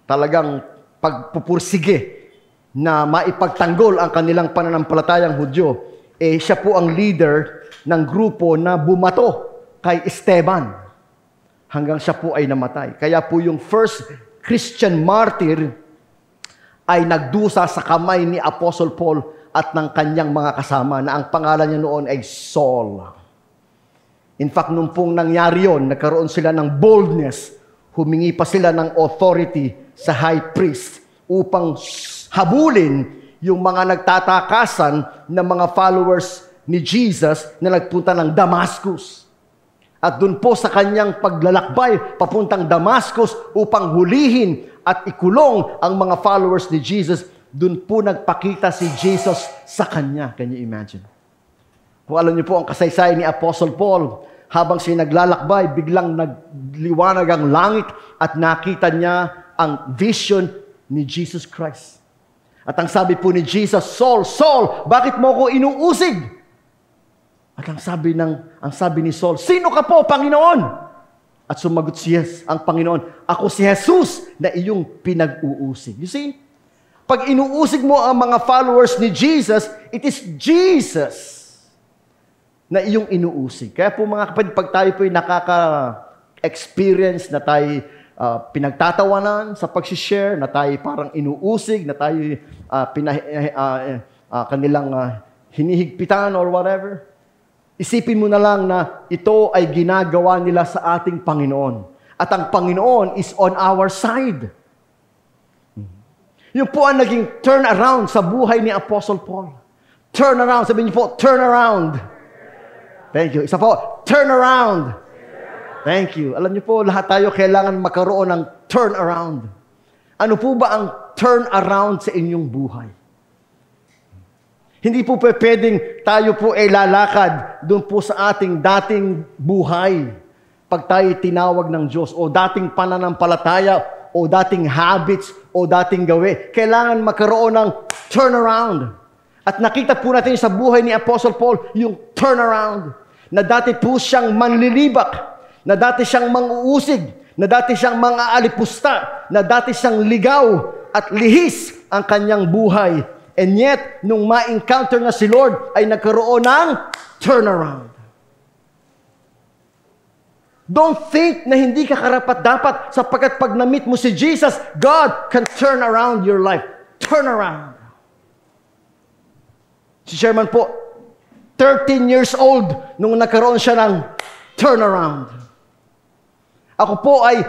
talagang pagpupursige na maipagtanggol ang kanilang pananampalatayang Hudyo, siya po ang leader ng grupo na bumato kay Esteban hanggang siya po ay namatay. Kaya po yung first Christian martyr ay nagdusa sa kamay ni Apostle Paul at ng kanyang mga kasama na ang pangalan niya noon ay Saul. In fact, nung pong nangyari yun, nagkaroon sila ng boldness, humingi pa sila ng authority sa high priest upang habulin yung mga nagtatakasan na mga followers ni Jesus na nagpunta ng Damascus. At dun po sa kanyang paglalakbay papuntang Damascus upang hulihin at ikulong ang mga followers ni Jesus, dun po nagpakita si Jesus sa kanya. Can you imagine? Kung alam niyo po ang kasaysayan ni Apostle Paul, habang siya naglalakbay, biglang nagliwanag ang langit at nakita niya ang vision ni Jesus Christ. At ang sabi po ni Jesus, Saul, Saul, bakit mo ako inuusig? At ang sabi ni Saul, "Sino ka po, Panginoon?" At sumagot ang Panginoon, "Ako si Jesus na iyong pinag-uusig." You see? Pag inuusig mo ang mga followers ni Jesus, it is Jesus na iyong inuusig. Kaya po mga kapatid, pag tayo po nakaka-experience na tayo pinagtatawanan sa pag-share, na tayo parang inuusig, na tayo kanilang hinihigpitan or whatever, isipin mo na lang na ito ay ginagawa nila sa ating Panginoon. At ang Panginoon is on our side. Yun po ang naging turn around sa buhay ni Apostle Paul. Turn around. Sabihin niyo po, turn around. Thank you. Isa po, turn around. Thank you. Alam niyo po, lahat tayo kailangan magkaroon ng turn around. Ano po ba ang turn around sa inyong buhay? Hindi po pwedeng tayo po ay lalakad doon po sa ating dating buhay pag tayo tinawag ng Diyos o dating pananampalataya o dating habits o dating gawi. Kailangan magkaroon ng turnaround. At nakita po natin sa buhay ni Apostle Paul yung turnaround. Na dati po siyang manlilibak, na dati siyang manguusig, na dati siyang mga alipusta, na dati siyang ligaw at lihis ang kanyang buhay. And yet, nung ma-encounter na si Lord, ay nagkaroon ng turnaround. Don't think na hindi ka karapat-dapat sapagkat pag na-meet mo si Jesus, God can turn around your life. Turn around. Si Sherman po, 13 years old nung nagkaroon siya ng turnaround. Ako po ay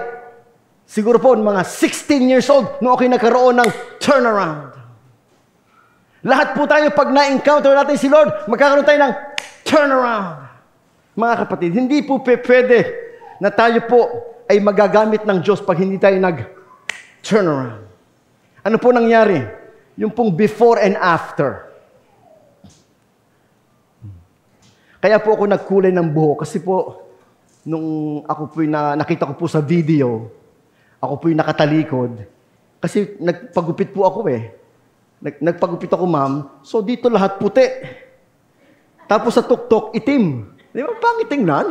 siguro po mga 16 years old nung ako'y nagkaroon ng turnaround. Lahat po tayo pag na-encounter natin si Lord, magkakaroon tayo ng turnaround. Mga kapatid, hindi po pwede na tayo po ay magagamit ng Diyos pag hindi tayo nag-turnaround. Ano po nangyari? Yung pong before and after. Kaya po ako nagkulay ng buhok kasi po, nung ako po nakita ko po sa video, ako po nakatalikod. Kasi nagpagupit po ako Nagpagupit ako, ma'am. So dito lahat puti. Tapos sa tuktok, itim. Di ba pangit tingnan?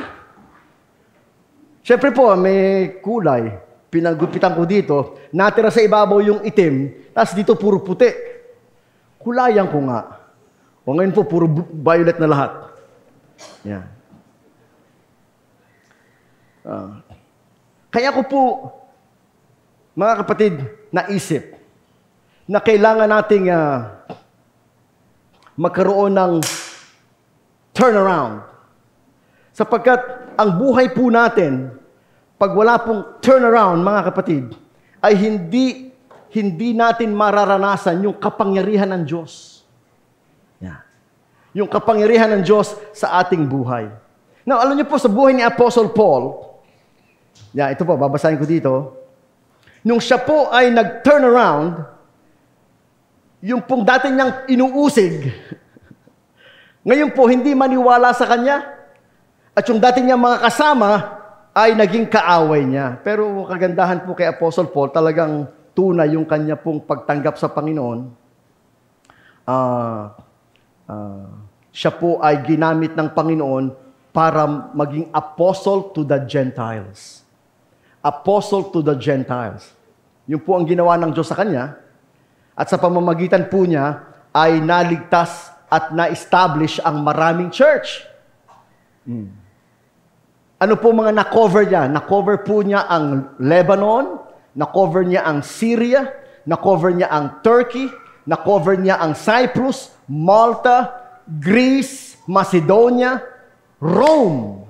Siyempre po, may kulay. Pinagupitan ko dito. Natira sa ibabaw yung itim. Tapos dito puro puti. Kulayan ko nga. O ngayon po, puro violet na lahat. Yan. Kaya ko po, mga kapatid, naisip na kailangan nating magkaroon ng turnaround. Sapagkat ang buhay po natin, pag wala pong turnaround, mga kapatid, ay hindi natin mararanasan yung kapangyarihan ng Diyos. Yeah. Yung kapangyarihan ng Diyos sa ating buhay. Now, alam niyo po, sa buhay ni Apostle Paul, ito po, babasahin ko dito, nung siya po ay nag-turn around, yung pong dati niyang inuusig, ngayon po, hindi maniwala sa kanya, at yung dati niyang mga kasama, ay naging kaaway niya. Pero kagandahan po kay Apostle Paul, talagang tunay yung kanya pong pagtanggap sa Panginoon. Siya po ay ginamit ng Panginoon para maging apostle to the Gentiles. Apostle to the Gentiles. Yun po ang ginawa ng Diyos sa kanya. At sa pamamagitan po niya, ay naligtas at na-establish ang maraming church. Ano po mga na-cover niya? Na-cover po niya ang Lebanon, na-cover niya ang Syria, na-cover niya ang Turkey, na-cover niya ang Cyprus, Malta, Greece, Macedonia, Rome.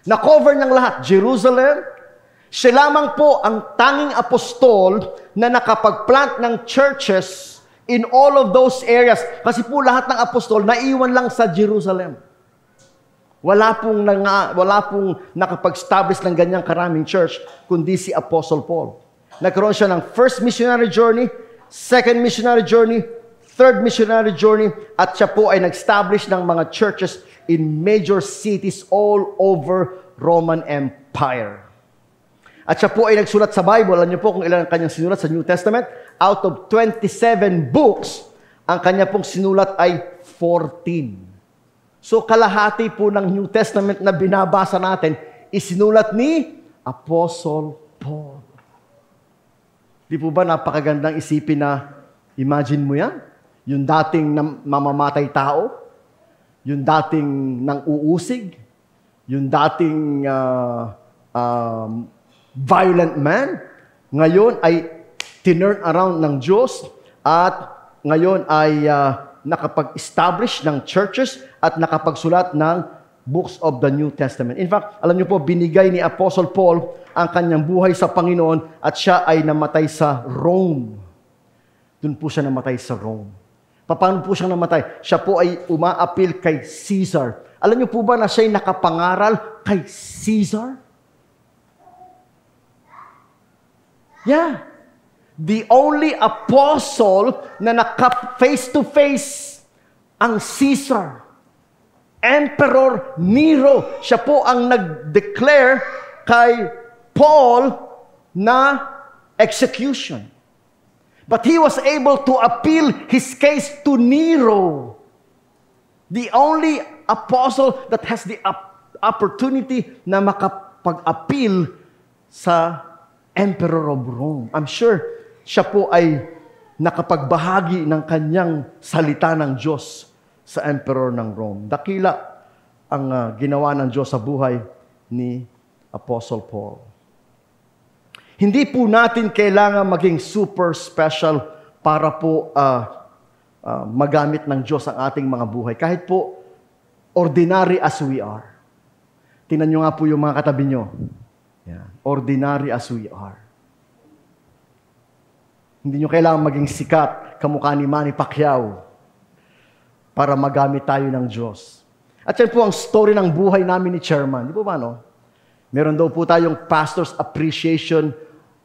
Na-cover niyang lahat. Jerusalem. Siya lamang po ang tanging apostol na nakapag-plant ng churches in all of those areas. Kasi po lahat ng apostol naiwan lang sa Jerusalem. Wala pong nakapag-establish ng ganyang karaming church, kundi si Apostle Paul. Nagkaroon siya ng first missionary journey, second missionary journey, third missionary journey, at siya po ay nag-establish ng mga churches in major cities all over Roman Empire. At siya po ay nagsulat sa Bible. Alam niyo po kung ilan ang kanyang sinulat sa New Testament? Out of 27 books, ang kanya pong sinulat ay 14. So kalahati po ng New Testament na binabasa natin, isinulat ni Apostle Paul. Di po ba napakagandang isipin na, imagine mo yan? Yung dating mamamatay tao, yung dating nang uusig, yung dating violent man, ngayon ay tinurn around ng Diyos at ngayon ay nakapag-establish ng churches at nakapagsulat ng books of the New Testament. In fact, alam niyo po, binigay ni Apostle Paul ang kanyang buhay sa Panginoon at siya ay namatay sa Rome. Doon po siya namatay sa Rome. Paano po siya namatay? Siya po ay umaapil kay Caesar. Alam niyo po ba na siya ay nakapangaral kay Caesar? Yeah. The only apostle na naka-face-to-face ang Caesar. Emperor Nero. Siya po ang nag-declare kay Paul na execution. But he was able to appeal his case to Nero. The only apostle that has the opportunity na makapag-appeal sa Emperor of Rome. I'm sure siya po ay nakapagbahagi ng kanyang salita ng Diyos sa Emperor ng Rome. Dakila ang ginawa ng Diyos sa buhay ni Apostle Paul. Hindi po natin kailangan maging super special para po magamit ng Diyos ang ating mga buhay. Kahit po ordinary as we are. Tingnan nyo nga po yung mga katabi nyo. Yeah. Ordinary as we are. Hindi nyo kailangan maging sikat, kamukha ni Manny Pacquiao, para magamit tayo ng Diyos. At yan po ang story ng buhay namin ni Chairman. Di po ba, no? Meron daw po tayong Pastor's Appreciation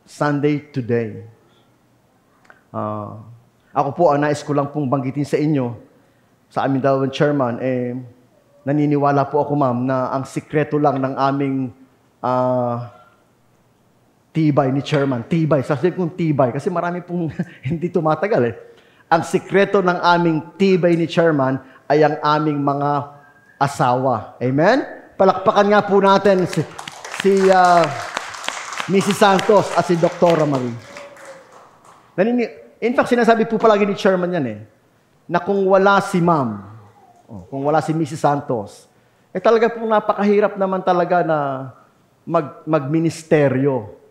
Sunday today. Ako po, ang nais ko lang pong banggitin sa inyo, sa amin daw ang Chairman, naniniwala po ako, ma'am, na ang sikreto lang ng aming tibay ni Chairman. Tibay. Sasabihin kong tibay kasi marami pong hindi tumatagal eh. Ang sikreto ng aming tibay ni Chairman ay ang aming mga asawa. Amen? Palakpakan nga po natin si Mrs. Santos at si Dr. Marie. In fact, sinasabi po palagi ni Chairman yan na kung wala si Ma'am, kung wala si Mrs. Santos, talaga po napakahirap naman talaga na magministeryo.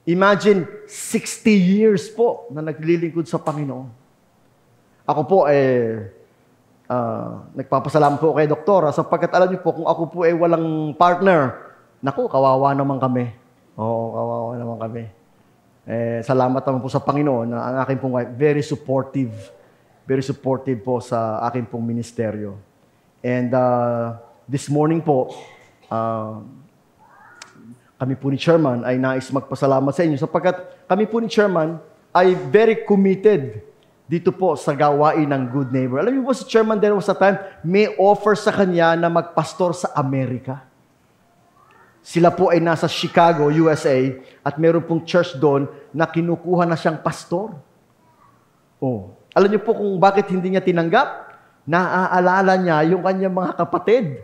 Imagine, 60 years po na naglilingkod sa Panginoon. Ako po, nagpapasalamat po kay Doktora sapagkat alam niyo po, kung ako po walang partner, naku, kawawa naman kami. Oo, kawawa naman kami. Salamat naman po sa Panginoon na ang aking pong wife, very supportive po sa aking pong ministeryo. And this morning po, kami po ni Chairman ay nais magpasalamat sa inyo sapagkat kami po ni Chairman ay very committed dito po sa gawain ng Good Neighbor. Alam niyo po si Chairman, there was a time may offer sa kanya na magpastor sa Amerika. Sila po ay nasa Chicago, USA at meron pong church doon na kinukuha na siyang pastor. Alam niyo po kung bakit hindi niya tinanggap? Naaalala niya yung kanyang mga kapatid.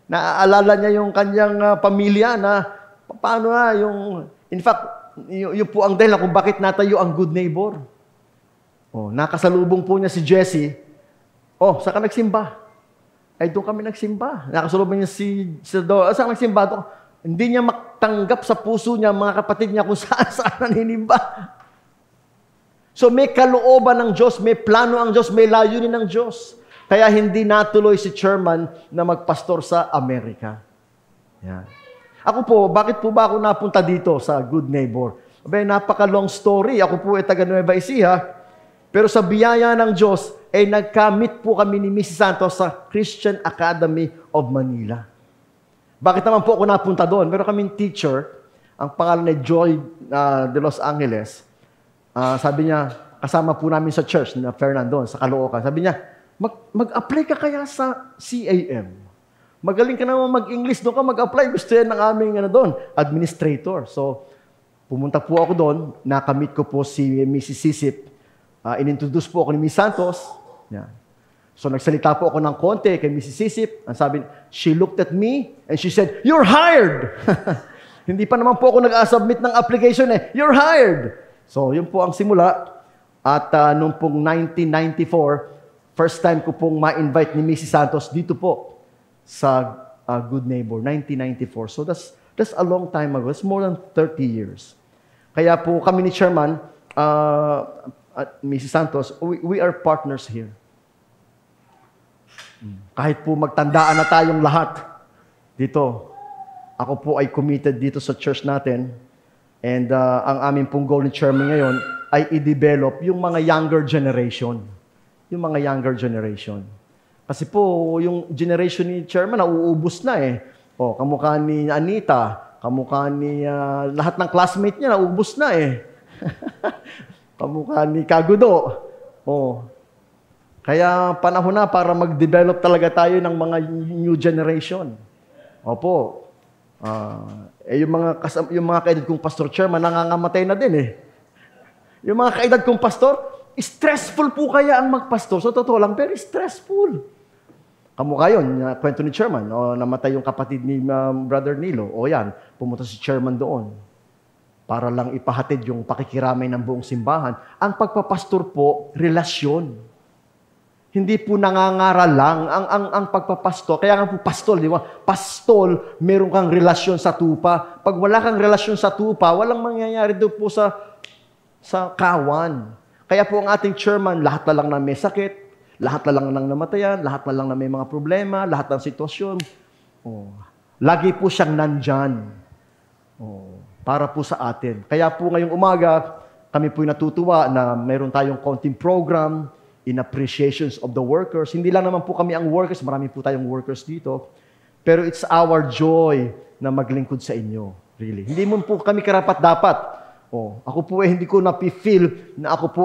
Naaalala niya yung kanyang pamilya na paano na yung... In fact, yun po ang dahil kung bakit natayo ang Good Neighbor. Nakasalubong po niya si Jesse. Saan ka nagsimba? Ay, doon kami nagsimba. Nakasalubong niya si Dor. Saan nagsimba? Doon. Hindi niya matanggap sa puso niya, mga kapatid niya, kung saan naninimba. So may kalooban ng Diyos, may plano ang Diyos, may layunin ng Diyos. Kaya hindi natuloy si Chairman na magpastor sa Amerika. Yan. Ako po, bakit po ba ako napunta dito sa Good Neighbor? Napaka-long story. Ako po ay taga Nueva Ecija. Pero sa biyaya ng Diyos, nagkamit po kami ni Mrs. Santos sa Christian Academy of Manila. Bakit naman po ako napunta doon? Meron kaming teacher, ang pangalan ni Joy de Los Angeles. Sabi niya, kasama po namin sa church na Fernando, sa Caloocan. Sabi niya, mag-apply ka kaya sa CAM. Magaling ka naman mag-English, doon ka mag-apply. Gusto yan ng aming administrator. So, pumunta po ako doon. Nakamit ko po si Mrs. Sisip. Inintroduce po ako ni Miss Santos. Yan. So nagsalita po ako ng konti kay Mrs. Sisip. Ang sabi, she looked at me and she said, "You're hired!" Hindi pa naman po ako nag-submit ng application eh. "You're hired!" So yun po ang simula. At nung pong 1994, first time ko pong ma-invite ni Mrs. Santos dito po sa Good Neighbor, 1994. So that's a long time ago. It's more than 30 years. Kaya po kami ni Chairman, at Mrs. Santos, we are partners here. Kahit po magtandaan na tayong lahat dito, ako po ay committed dito sa church natin. And ang aming pong goal ni Chairman ngayon ay i-develop yung mga younger generation. Yung mga younger generation. Kasi po, yung generation ni Chairman, nauubos na eh. O, kamukha ni Anita, kamukha ni lahat ng classmate niya, nauubos na eh. Kamukha ni Kagudo. O, kaya panahon na para mag-develop talaga tayo ng mga new generation. Opo. Yung mga kaedad kong pastor, Chairman, nangangamatay na din eh. Yung mga kaedad kong pastor, stressful po kaya ang magpastor. So, totoo lang, very stressful. Kamukha yun, kwento ni Chairman, namatay yung kapatid ni Brother Nilo. O yan, pumunta si Chairman doon para lang ipahatid yung pakikiramay ng buong simbahan. Ang pagpapastor po, relasyon. Hindi po nangangaral lang ang pagpapastol. Kaya nga po pastol, di ba? Pastol, meron kang relasyon sa tupa. Pag wala kang relasyon sa tupa, walang mangyayari doon po sa kawan. Kaya po ang ating chairman, lahat na lang na may sakit, lahat na lang nang namatayan, lahat na lang na may mga problema, lahat ng sitwasyon. Lagi po siyang nandyan. Para po sa atin. Kaya po ngayong umaga, kami po'y natutuwa na meron tayong konting program in appreciations of the workers. Hindi lang naman po kami ang workers, marami po tayong workers dito. Pero it's our joy na maglingkod sa inyo, really. Hindi mo po kami karapat-dapat. Ako po hindi ko napi-feel na ako po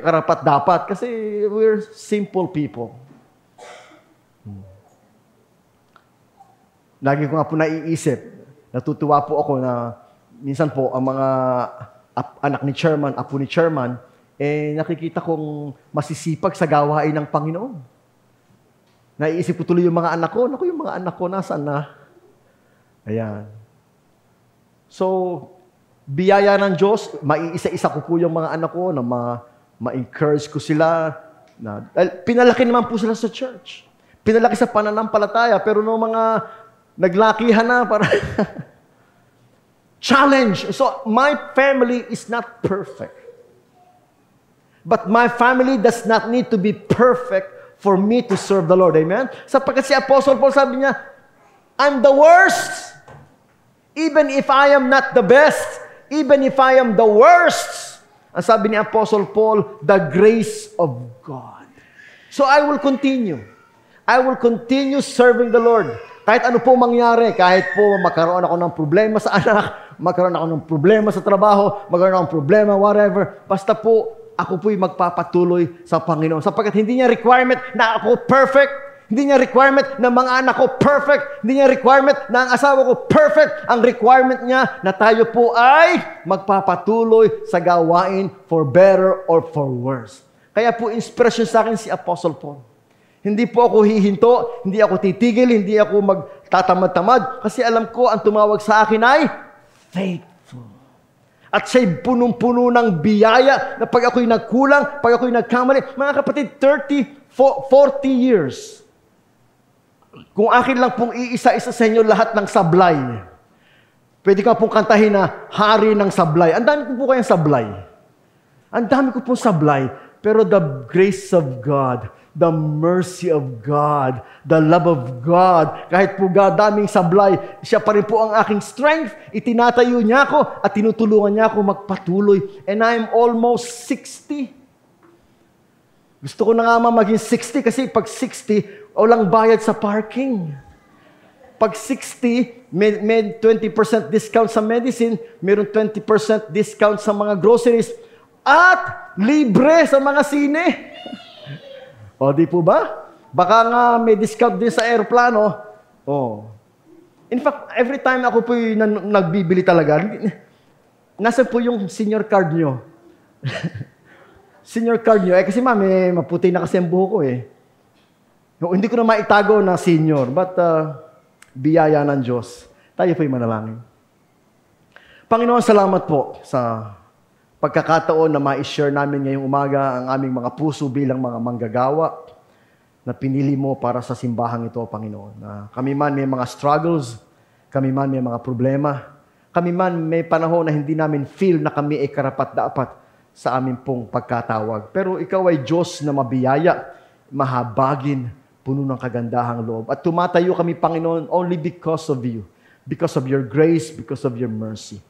karapat-dapat kasi we're simple people. Lagi ko nga po naiisip, natutuwa po ako na minsan po ang mga anak ni Chairman, apo ni Chairman, nakikita kong masisipag sa gawain ng Panginoon. Naiisip ko tuloy yung mga anak ko. Naku, yung mga anak ko, nasaan na? Ayan. So, biyaya ng Diyos, maiisa-isa ko po yung mga anak ko na ma-encourage ko sila. Pinalaki naman po sila sa church. Pinalaki sa pananampalataya. Pero nung mga naglakihan na, para challenge. So, my family is not perfect. But my family does not need to be perfect for me to serve the Lord. Amen? Sapagkat si Apostle Paul sabi niya, I'm the worst. Even if I am not the best. Even if I am the worst. Ang sabi ni Apostle Paul, the grace of God. So I will continue. I will continue serving the Lord. Kahit ano po mangyari, kahit po magkaroon ako ng problema sa anak, magkaroon ako ng problema sa trabaho, magkaroon ako ng problema, whatever. Basta po, ako po'y magpapatuloy sa Panginoon. Sapagkat hindi niya requirement na ako perfect. Hindi niya requirement na mga anak ko perfect. Hindi niya requirement na ang asawa ko perfect. Ang requirement niya na tayo po ay magpapatuloy sa gawain for better or for worse. Kaya po inspiration sa akin si Apostle Paul. Hindi po ako hihinto, hindi ako titigil, hindi ako magtatamad-tamad. Kasi alam ko, ang tumawag sa akin ay faith. At siya'y punong-puno ng biyaya na pag ako'y nagkulang, pag ako'y nagkamali. Mga kapatid, 40 years. Kung akin lang pong iisa-isa sa inyo lahat ng sablay, pwede ka pong kantahin na hari ng sablay. Ang dami ko po kayang sablay. Ang dami ko pong sablay. Pero the grace of God, the mercy of God, the love of God, kahit po daming sablay, siya pa rin po ang aking strength. Itinatayo niya ako at tinutulungan niya ako magpatuloy. And I'm almost 60. Gusto ko na nga maging 60 kasi pag 60, walang bayad sa parking. Pag 60, may 20% discount sa medicine, mayroon 20% discount sa mga groceries, at libre sa mga sine. O, di po ba? Baka nga may discount din sa aeroplano. In fact, every time ako po nagbibili talaga, nasa po yung senior card nyo? Senior card nyo? Kasi maputi na kasi ang buho ko eh. No, hindi ko na maitago na senior, but biyaya ng Diyos. Tayo po'y manalangin. Panginoon, salamat po sa pagkakataon na ma-share namin ngayong umaga ang aming mga puso bilang mga manggagawa na pinili mo para sa simbahang ito, Panginoon. Na kami man may mga struggles, kami man may mga problema, kami man may panahon na hindi namin feel na kami ay karapat-dapat sa aming pong pagkatawag. Pero ikaw ay Diyos na mabiyaya, mahabagin, puno ng kagandahang loob. At tumatayo kami, Panginoon, only because of you. Because of your grace, because of your mercy.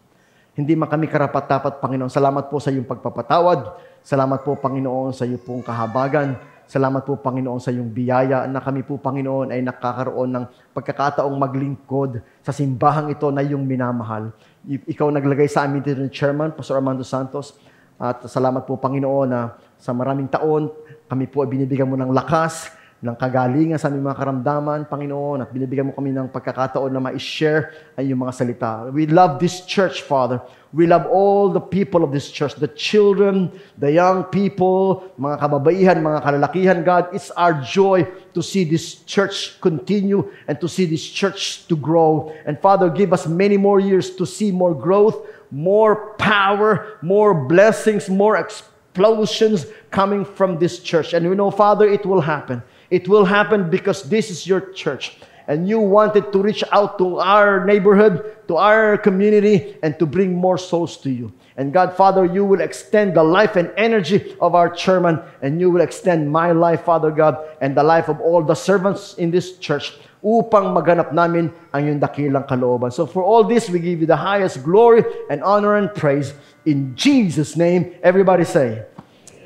Hindi man kami karapat-dapat, Panginoon. Salamat po sa iyong pagpapatawad. Salamat po, Panginoon, sa iyong pong kahabagan. Salamat po, Panginoon, sa iyong biyaya na kami po, Panginoon, ay nakakaroon ng pagkakataong maglingkod sa simbahang ito na iyong minamahal. Ikaw naglagay sa amin dito ng Chairman, Pastor Armando Santos. At salamat po, Panginoon, na sa maraming taon, kami po ay binibigyan mo ng lakas, ng kagalingan sa aming mga karamdaman, Panginoon, at binibigyan mo kami ng pagkakataon na ma-share ang iyong mga salita. We love this church, Father. We love all the people of this church, the children, the young people, mga kababaihan, mga kalalakihan, God. It's our joy to see this church continue and to see this church to grow. And Father, give us many more years to see more growth, more power, more blessings, more explosions coming from this church. And we know, Father, it will happen. It will happen because this is your church. And you wanted to reach out to our neighborhood, to our community, and to bring more souls to you. And God, Father, you will extend the life and energy of our chairman, and you will extend my life, Father God, and the life of all the servants in this church upang maganap namin ang iyong dakilang kalooban. So for all this, we give you the highest glory and honor and praise. In Jesus' name, everybody say,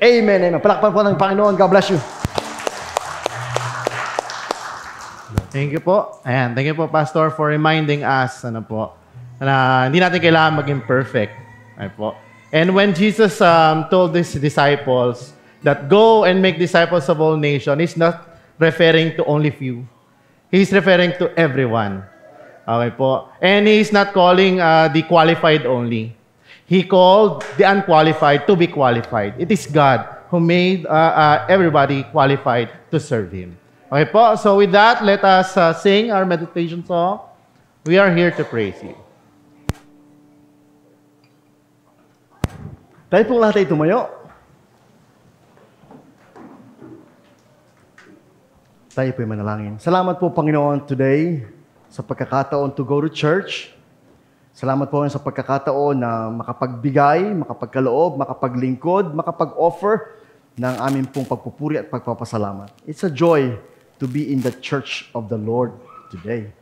Amen, amen. Palakpan po ng Panginoon. God bless you. Thank you po. Ayan, thank you po, Pastor, for reminding us na hindi natin kailangan maging perfect. Ayan po. And when Jesus told his disciples that go and make disciples of all nations, he's not referring to only few. He's referring to everyone. Okay po. And he's not calling the qualified only. He called the unqualified to be qualified. It is God who made everybody qualified to serve Him. Okay po, so with that, let us sing our meditation song. We are here to praise you. Tayo po lahat ay tumayo. Tayo po'y manalangin. Salamat po, Panginoon, today sa pagkakataon to go to church. Salamat po sa pagkakataon na makapagbigay, makapagkaloob, makapaglingkod, makapag-offer ng aming pong pagpupuri at pagpapasalamat. It's a joy to be in the church of the Lord today.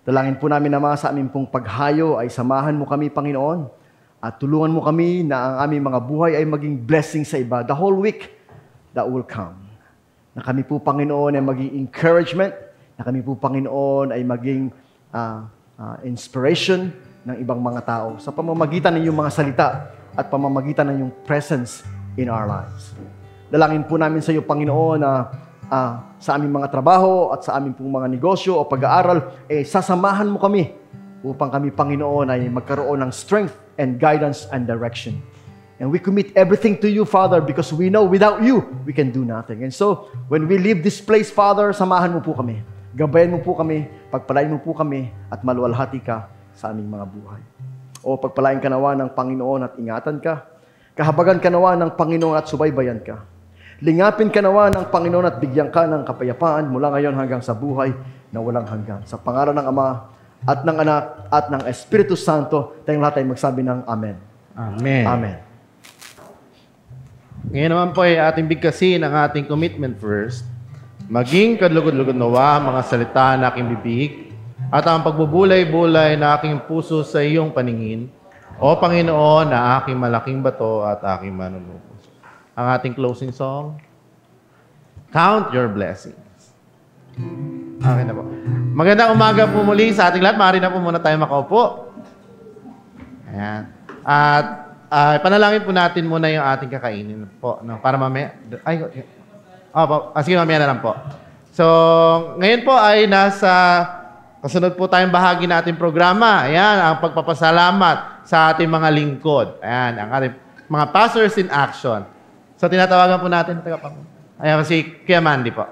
Dalangin po namin naman sa aming pong paghayo ay samahan mo kami, Panginoon, at tulungan mo kami na ang aming mga buhay ay maging blessing sa iba. The whole week that will come. Na kami po, Panginoon, ay maging encouragement, na kami po, Panginoon, ay maging inspiration ng ibang mga tao sa pamamagitan ng iyong mga salita at pamamagitan ng iyong presence in our lives. Dalangin po namin sa iyo, Panginoon, na sa aming mga trabaho at sa aming pong mga negosyo o pag-aaral, sasamahan mo kami upang kami, Panginoon, ay magkaroon ng strength and guidance and direction. And we commit everything to you, Father, because we know without you, we can do nothing. And so, when we leave this place, Father, samahan mo po kami. Gabayan mo po kami, pagpalain mo po kami, at maluwalhati ka sa aming mga buhay. O pagpalain ka nawa ng Panginoon at ingatan ka. Kahabagan ka nawa ng Panginoon at subaybayan ka. Lingapin ka nawa ng Panginoon at bigyan ka ng kapayapaan mula ngayon hanggang sa buhay na walang hanggan. Sa pangalan ng Ama at ng Anak at ng Espiritu Santo, tayong lahat ay magsabi ng Amen. Amen. Amen. Ngayon naman po ay ating bigkasin ang ating commitment first. Maging kadlugod-lugod nawa mga salita na aking bibig at ang pagbubulay-bulay na aking puso sa iyong paningin, O Panginoon, na aking malaking bato at aking manunubos. Ang ating closing song, Count Your Blessings. Okay na po. Magandang umaga po muli sa ating lahat. Maaari na po muna tayo makaupo. Ayan. At panalangin po natin muna yung ating kakainin po. No? Para mamaya... sige, mamaya na lang po. So, ngayon po ay nasa kasunod po tayong bahagi nating programa. Ayan, ang pagpapasalamat sa ating mga lingkod. Ayan, ang ating mga pastors in action. So, tinatawagan po natin. Ayan, si Kuya Mandy po.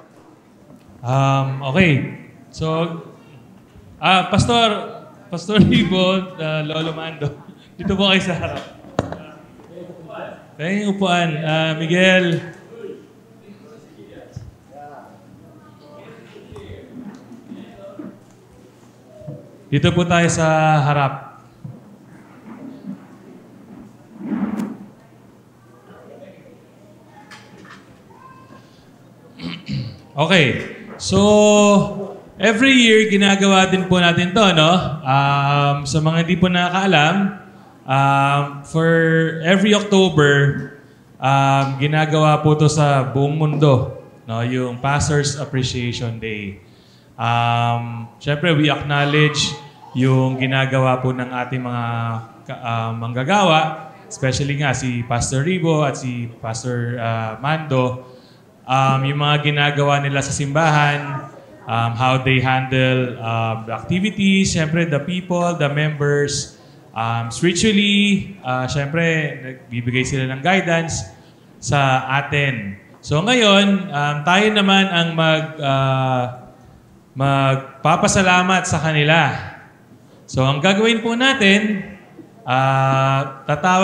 Okay. So, Pastor Ribo, Lolo Mando, dito po kayo sa harap. Kaya yung upuan. Miguel. Dito po tayo sa harap. Okay. So, every year, ginagawa din po natin to, no? Sa mga hindi po nakakaalam, for every October, ginagawa po to sa buong mundo, no? Yung Pastor's Appreciation Day. Siyempre, we acknowledge yung ginagawa po ng ating mga manggagawa, especially nga si Pastor Ribo at si Pastor Mando, yung mga ginagawa nila sa simbahan, how they handle the activities, siyempre the people, the members, spiritually, siyempre nagbibigay sila ng guidance sa atin. So ngayon, tayo naman ang magpapasalamat sa kanila. So ang gagawin po natin, taas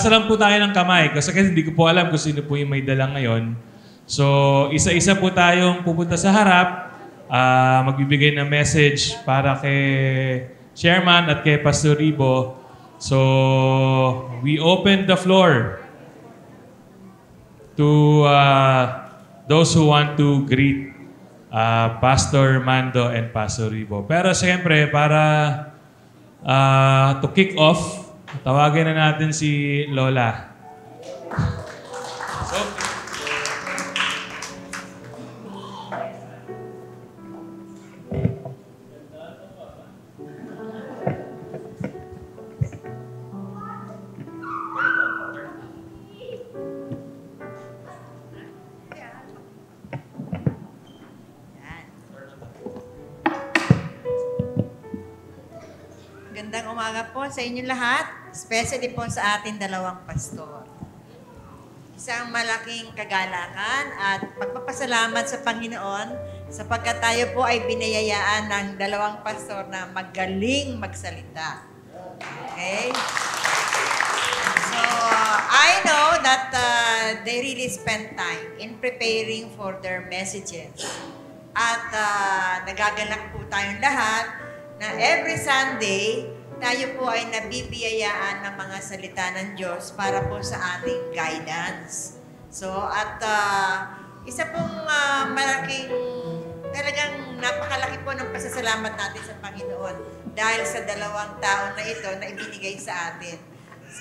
na lang po tayo ng kamay kasi hindi ko po alam kung sino po yung may dala ngayon. So isa-isa po tayong pupunta sa harap, magbibigay ng message para kay Chairman at kay Pastor Ribo. So we open the floor to those who want to greet Pastor Mando and Pastor Ribo. Pero siyempre, para to kick off, tawagin na natin si Lola. So, Magandang umaga po sa inyo lahat, especially po sa ating dalawang pastor. Isang malaking kagalakan at pagpapasalamat sa Panginoon sapagkat tayo po ay binayayaan ng dalawang pastor na magaling magsalita. Okay? So, I know that they really spend time in preparing for their messages. At nagagalak po tayong lahat na every Sunday, tayo po ay nabibiyayaan ng mga salita ng Diyos para po sa ating guidance. So, at isa pong talagang napakalaki po ng pasasalamat natin sa Panginoon dahil sa dalawang tao na ito na ibinigay sa atin.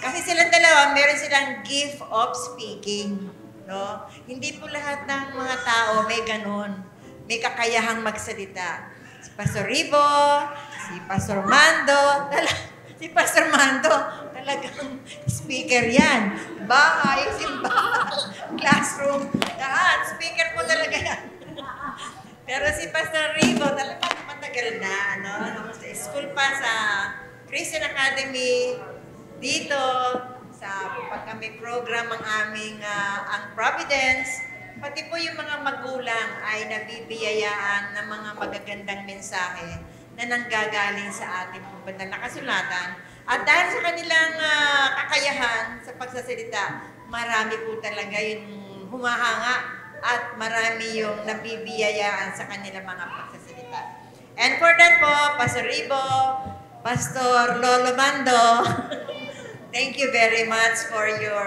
Kasi silang dalawa, meron silang gift of speaking. No? Hindi po lahat ng mga tao may ganun. May kakayahang magsalita. Si Pastor Ribo, si Pastor Mando, talagang speaker yan. Bahay, simbahan, classroom, lahat. Speaker po talaga yan. Pero si Pastor Ribo, talagang matagal na. No? Sa school pa sa Christian Academy, dito, pag kami program ang aming ang Providence, pati po yung mga magulang ay nabibiyayaan ng mga magagandang mensahe na nanggagaling sa ating pupunta na kasulatan. At dahil sa kanilang kakayahan sa pagsasalita, marami po talaga yung humahanga at marami yung nabibiyayaan sa kanilang mga pagsasalita. And for that po, Pastor Ribo, Pastor Lolo Mando, thank you very much for your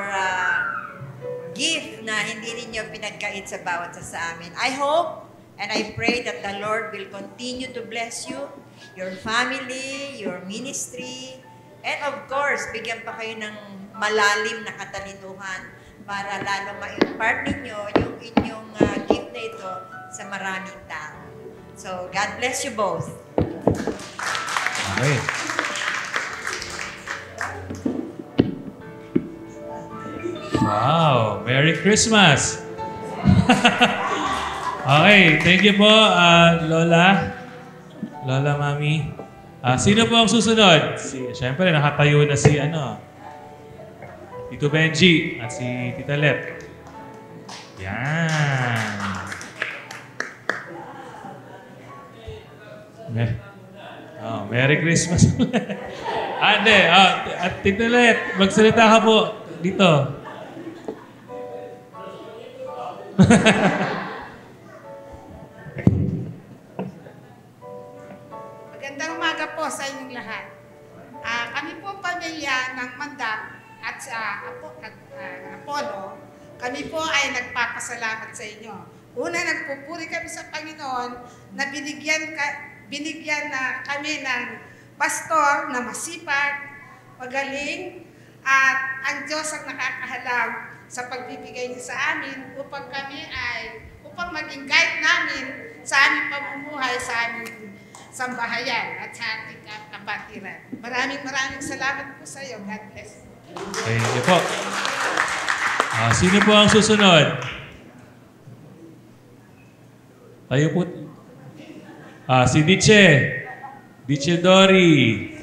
gift na hindi ninyo pinagkait sa bawat sa amin. I hope and I pray that the Lord will continue to bless you, your family, your ministry, and of course, bigyan pa kayo ng malalim na katalinuhan para lalo ma-impart ninyo yung inyong gift na ito sa maraming tao. So, God bless you both. okay. Wow! Merry Christmas! Okay, thank you po, Lola. Lola, Mami. Sino po ang susunod? Siyempre, nakatayo na si Tito Benji at si Tita Let. Yan. Oh, Merry Christmas. Ande, at Tito Let, magsalita ka po dito. Magandang umaga po sa inyong lahat. Kami po pamilya ng Mandap at sa Apollo, kami po ay nagpapasalamat sa inyo. Una, nagpupuri kami sa Panginoon na binigyan na kami ng pastor na masipag, magaling, at ang Diyos ang nakakahalang sa pagbibigay niya sa amin upang maging guide namin sa aming pamumuhay, sa aming sambahayan at sa ating kapatiran. Maraming salamat po sa iyo. God bless. Thank you po. Sino po ang susunod? Tayo po. Si Diche. Diche Dory.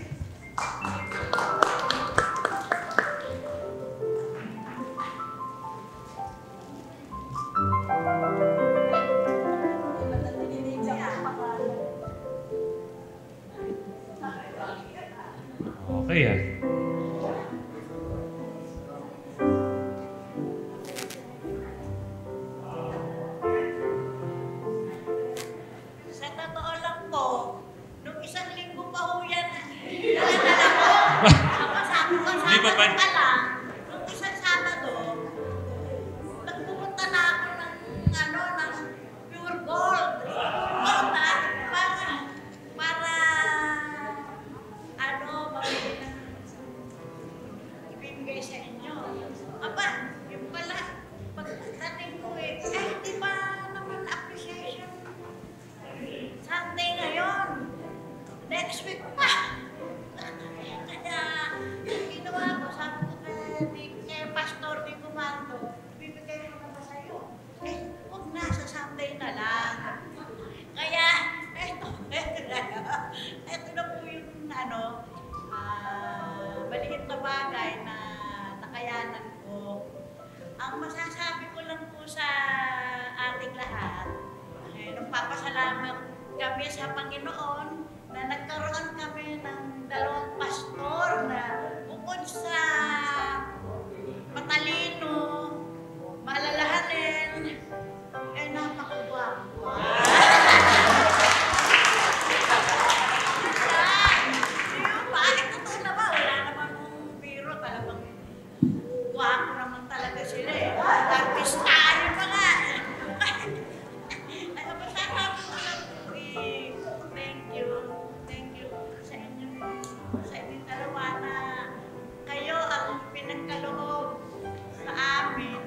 Okay Sa totoo lang po, nung isang linggo pa ho yan, dala-dala ko. Sabi ko, Sabado pa lang, nung isang Sabado, nagpupunta na ako ng pure gold. Mabili ng ibibigay sa inyo. Aba, yung pala, pagdating ko hindi pa naman appreciation. Sunday ngayon. Next week pa. Kaya, ginawa ko, sabi ko kay Pastor Di Comando, bibigay ko na ba sa'yo? Huwag na, sa Sunday na lang. Kaya, ito na po yung maliit na bagay na nakayanan ko. Ang masasabi ko lang po sa ating lahat, nagpapasalamat kami sa Panginoon na nagkaroon kami ng 2 pastor na bukod sa matalino, maalalahanin, napakagwapo. Guwapo naman talaga sila Artistahan pa nga. Thank you sa inyong dalawa na kayo ang pinagkaloob sa amin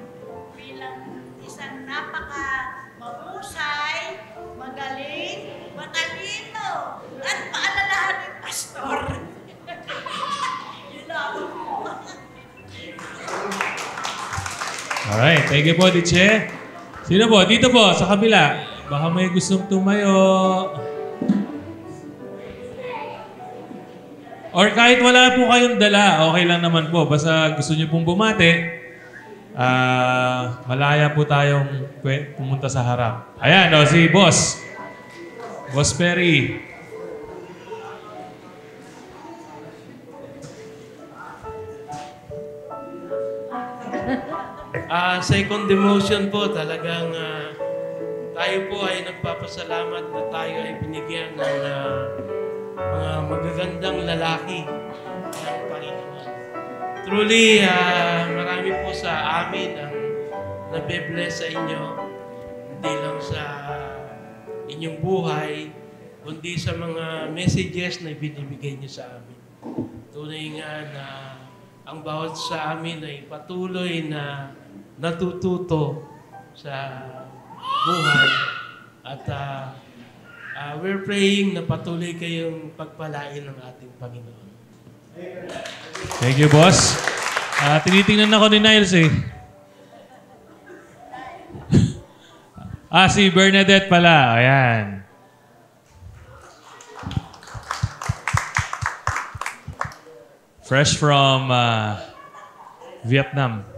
bilang isang mahusay, magaling, matalino, at maalalahanin pastor. Yun lang. Alright, thank you po, Diche. Sino po? Dito po, sa kabila. Baka may gustong tumayo. Or kahit wala po kayong dala, okay lang naman po. Basta gusto niyo pong bumati, malaya po tayong pumunta sa harap. Ayan, si Boss. Boss Perry. Second demotion po, talagang tayo po ay nagpapasalamat na tayo ay binigyan ng mga magagandang lalaki ng Panginoon. Truly, marami po sa amin ang nabe-bless sa inyo, hindi lang sa inyong buhay, kundi sa mga messages na binibigay niyo sa amin. Tunay nga na ang bawat sa amin ay patuloy na natututo sa buhay at we're praying na patuloy kayong pagpalain ng ating Panginoon. Thank you, Boss. Tinitingnan ako ni Niles si Bernadette pala. Ayan. Fresh from Vietnam.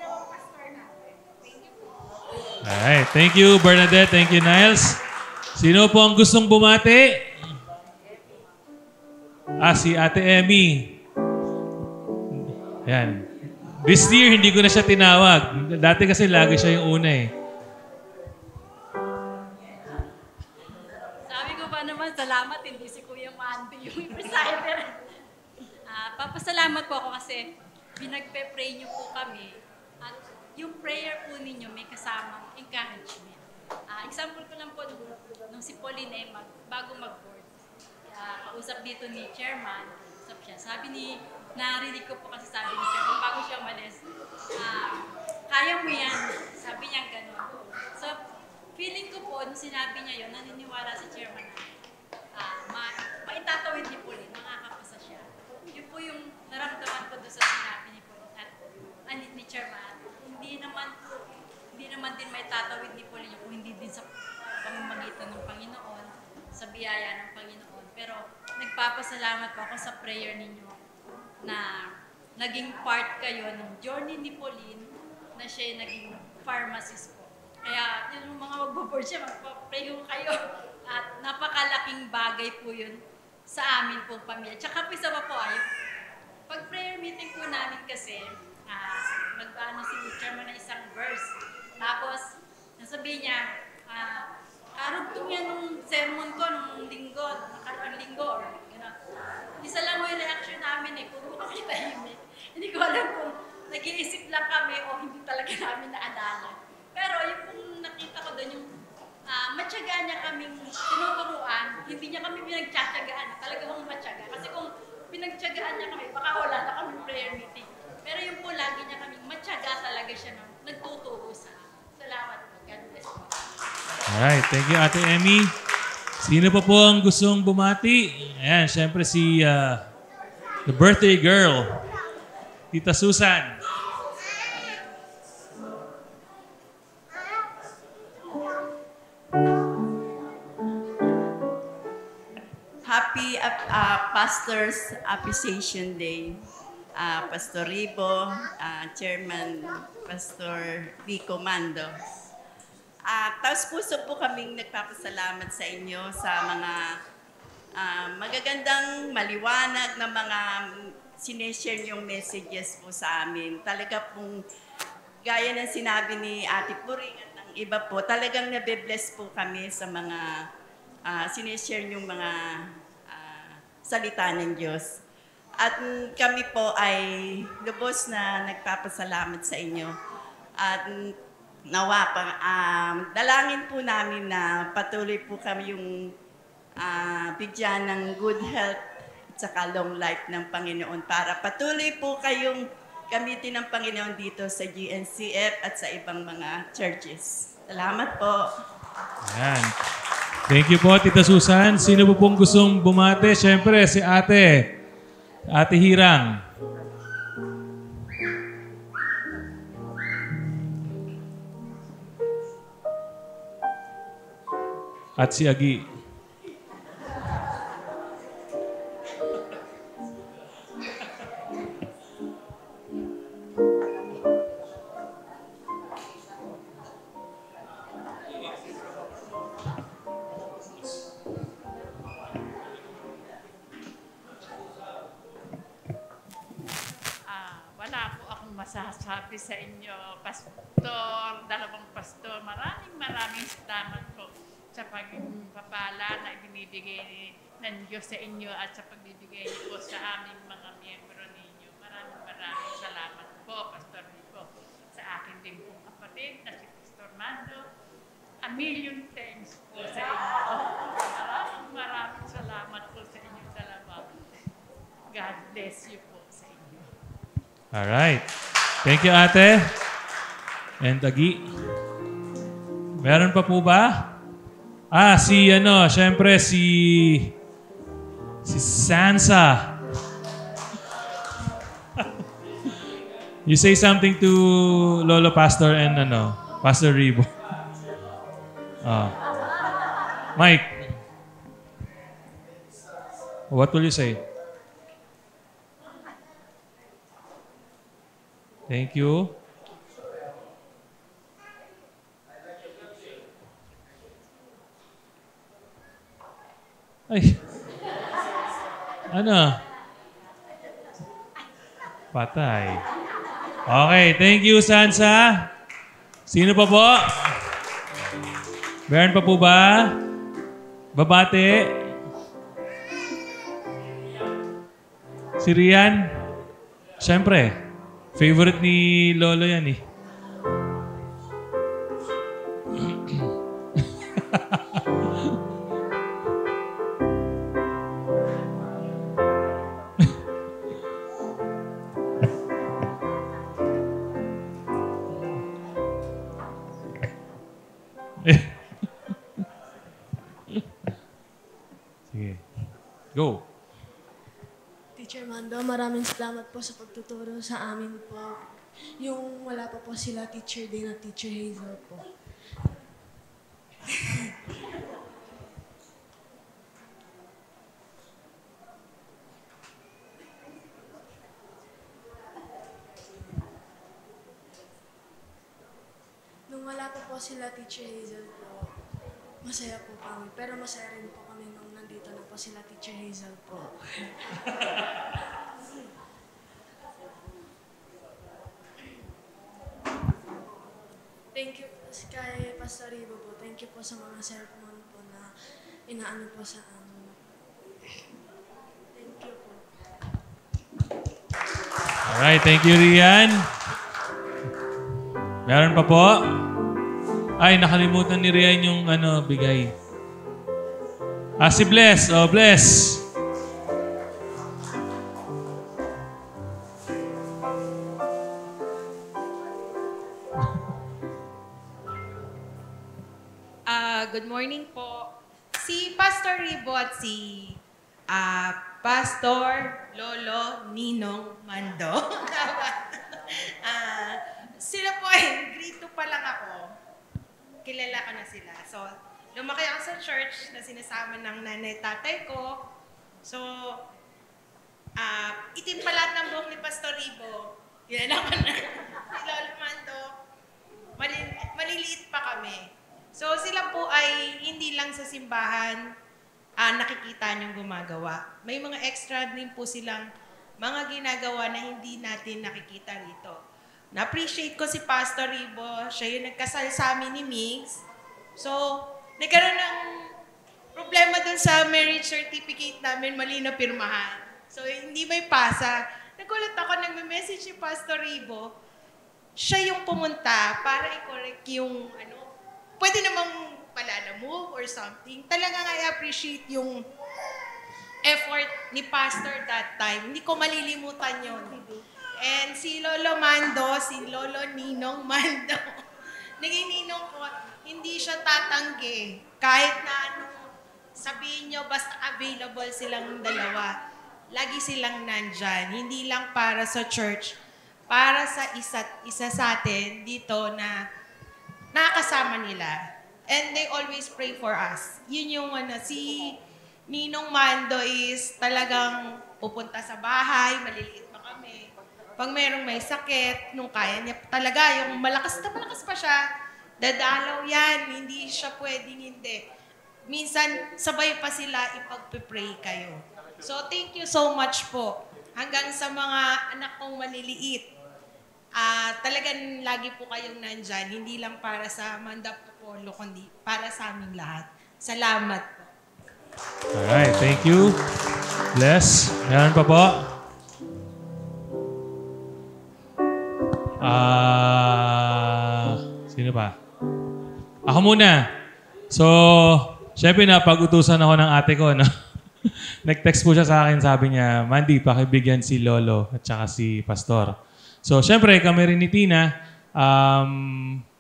dalawang pastor natin. Thank you po. Alright. Thank you, Bernadette. Thank you, Niles. Sino po ang gustong bumati? Si Ate Emmy. Ayan. This year, hindi ko na siya tinawag. Dati kasi lagi siya yung una eh. Sabi ko pa naman, salamat, hindi si Kuya Mandy yung presider. Papasalamat po ako kasi pinagpe-pray niyo po kami at yung prayer po ninyo may kasamang encouragement. Example ko lang po, nung si Pauline bago mag-board, kausap dito ni Chairman, usap siya. Narinig ko po kasi sabi ni Chairman, bago siya umalis, kaya mo yan. Sabi niya gano'n. So, feeling ko po, nung sinabi niya yun, naniniwala si Chairman na maitatawid ni Pauline, makakapasa siya. Yun po yung naramdaman ko doon sa sinabi ni Pauline at ni Chairman. Hindi naman din may tatawid ni Pauline kung hindi din sa pamamagitan ng Panginoon, sa biyaya ng Panginoon. Pero nagpapasalamat po ako sa prayer ninyo na naging part kayo ng journey ni Pauline na siya naging pharmacist po. Kaya yung mga magbo-board siya, magpa-pray ko kayo. At napakalaking bagay po yun sa amin pong pamilya. Tsaka po isa pa po pag prayer meeting po namin kasi, mag-ano si Chairman na isang verse. Tapos, nasabi niya, karugtong yan nung sermon ko nung linggo, nakaraang linggo, or gano'n. Isa lang mo yung reaction namin puro kami tahimik. Hindi ko alam kung nag-iisip lang kami o hindi talaga namin naalala. Pero yung kung nakita ko doon, yung matyagaan niya kaming tinuturuan, hindi niya kami pinagtsatsagaan, talagang matyaga. Kasi kung pinagtsagaan niya kami, baka wala na kami prayer meeting. Pero yung po, lagi niya kaming matyaga talaga siya nagtuturo sa amin. Salamat po. God bless po. Alright, thank you, Ate Emmy. Sino pa po ang gustong bumati? Ayan, syempre si the birthday girl, Tita Susan. Happy Pastor's Appreciation Day. Pastor Ribo, Chairman Pastor Vico Mando. Taos puso po kaming nagpapasalamat sa inyo sa mga magagandang maliwanag na mga sineshare yung messages po sa amin. Talaga pong gaya ng sinabi ni Ate Puring at ng iba po, talagang nabe-bless po kami sa mga sineshare yung mga salita ng Diyos. At kami po ay lubos na nagpapasalamat sa inyo. At nawa pa, dalangin po namin na patuloy po kami yung bigyan ng good health at saka long life ng Panginoon para patuloy po kayong gamitin ng Panginoon dito sa GNCF at sa ibang mga churches. Salamat po. Ayan. Thank you po, Tita Susan. Sino po pong gustong bumate? Siyempre, si Ate Hirang. At si Agi. Wala po akong masasabi sa inyo, dalawang pastor. Maraming salamat po sa pagpapala na ibinibigay ng Diyos sa inyo at sa pagbibigay niyo po sa aming mga miyembro ninyo. Maraming salamat po, Pastor Rico. Sa akin din pong kapatid na si Pastor Mando. A million thanks po sa inyo. Maraming salamat po sa inyo dalawa. God bless you po sa inyo. Alright. Thank you, Ate. And Agi. Meron pa po ba? Siyempre si Sansa. You say something to Lolo Pastor and Pastor Ribo. Mike. What will you say? Thank you. Ay. Ano? Patay. Okay, thank you, Sansa. Sino pa po? Meron pa po ba? Babate? Si Rian? Siyempre, favorite ni Lolo yan eh. Sige. Go. Teacher Mando, maraming salamat po sa pagtuturo sa amin po. Yung wala pa po sila, Teacher Dane at Teacher Hazel po. Nung wala pa po sila, Teacher Hazel po, masaya po kami. Pero masaya rin po kami nung nandito na po sila, Teacher Hazel po. Thank you po kay Pastor Ribo po. Thank you po sa mga sermon po na inaano po sa amin. Thank you po. Alright, thank you, Rian. Meron pa po? Ay, nakalimutan ni Rian yung bigay. Si Bless. Oh, Bless. Good morning po. Si Pastor Ribo at si Pastor Lolo Ninong Mando. Sila po ay grade 2 pa lang ako. Kilala ko na sila. So, lumaki ako sa church na sinasama ng nanay tatay ko. So, itim pa lahat ng buhok ni Pastor Ribo. Kilala ko na. Si Lolo Mando. Maliliit pa kami. So sila po ay hindi lang sa simbahan nakikita niyong gumagawa. May mga extra din po silang mga ginagawa na hindi natin nakikita rito. Na-appreciate ko si Pastor Ribo. Siya yung nagkasal sa amin ni Migs. So, nagkaroon ng problema dun sa marriage certificate namin, mali na pirmahan. So, hindi may pasa. Nagulat ako, nagme-message si Pastor Ribo. Siya yung pumunta para i-correct yung pwede namang move or something. Talagang I appreciate yung effort ni Pastor that time. Hindi ko malilimutan yun. And si Lolo Mando, si Lolo Ninong Mando, naging ninong ko, hindi siya tatanggi. Kahit na sabihin nyo, basta available silang dalawa. Lagi silang nandyan. Hindi lang para sa church, para sa isa't isa sa atin dito na nakakasama nila. And they always pray for us. Yun yung si Ninong Mando is talagang pupunta sa bahay, maliliit pa kami. Pag merong may sakit, nung kaya niya talaga, yung malakas na malakas pa siya, dadalaw yan, hindi siya pwedeng hindi. Minsan, sabay pa sila ipagpipray kayo. So, thank you so much po. Hanggang sa mga anak kong maliliit, talagang lagi po kayong nandyan, hindi lang para sa Mandap Polo, kundi para sa aming lahat. Salamat po. Alright, thank you. Bless. Meron pa po? Sino pa? Ako muna. So, syempre napag-utusan ako ng ate ko, no? Nag-text po siya sa akin, sabi niya, Mandy, pakibigyan si Lolo at saka si Pastor. So, syempre, kami rin ni Tina,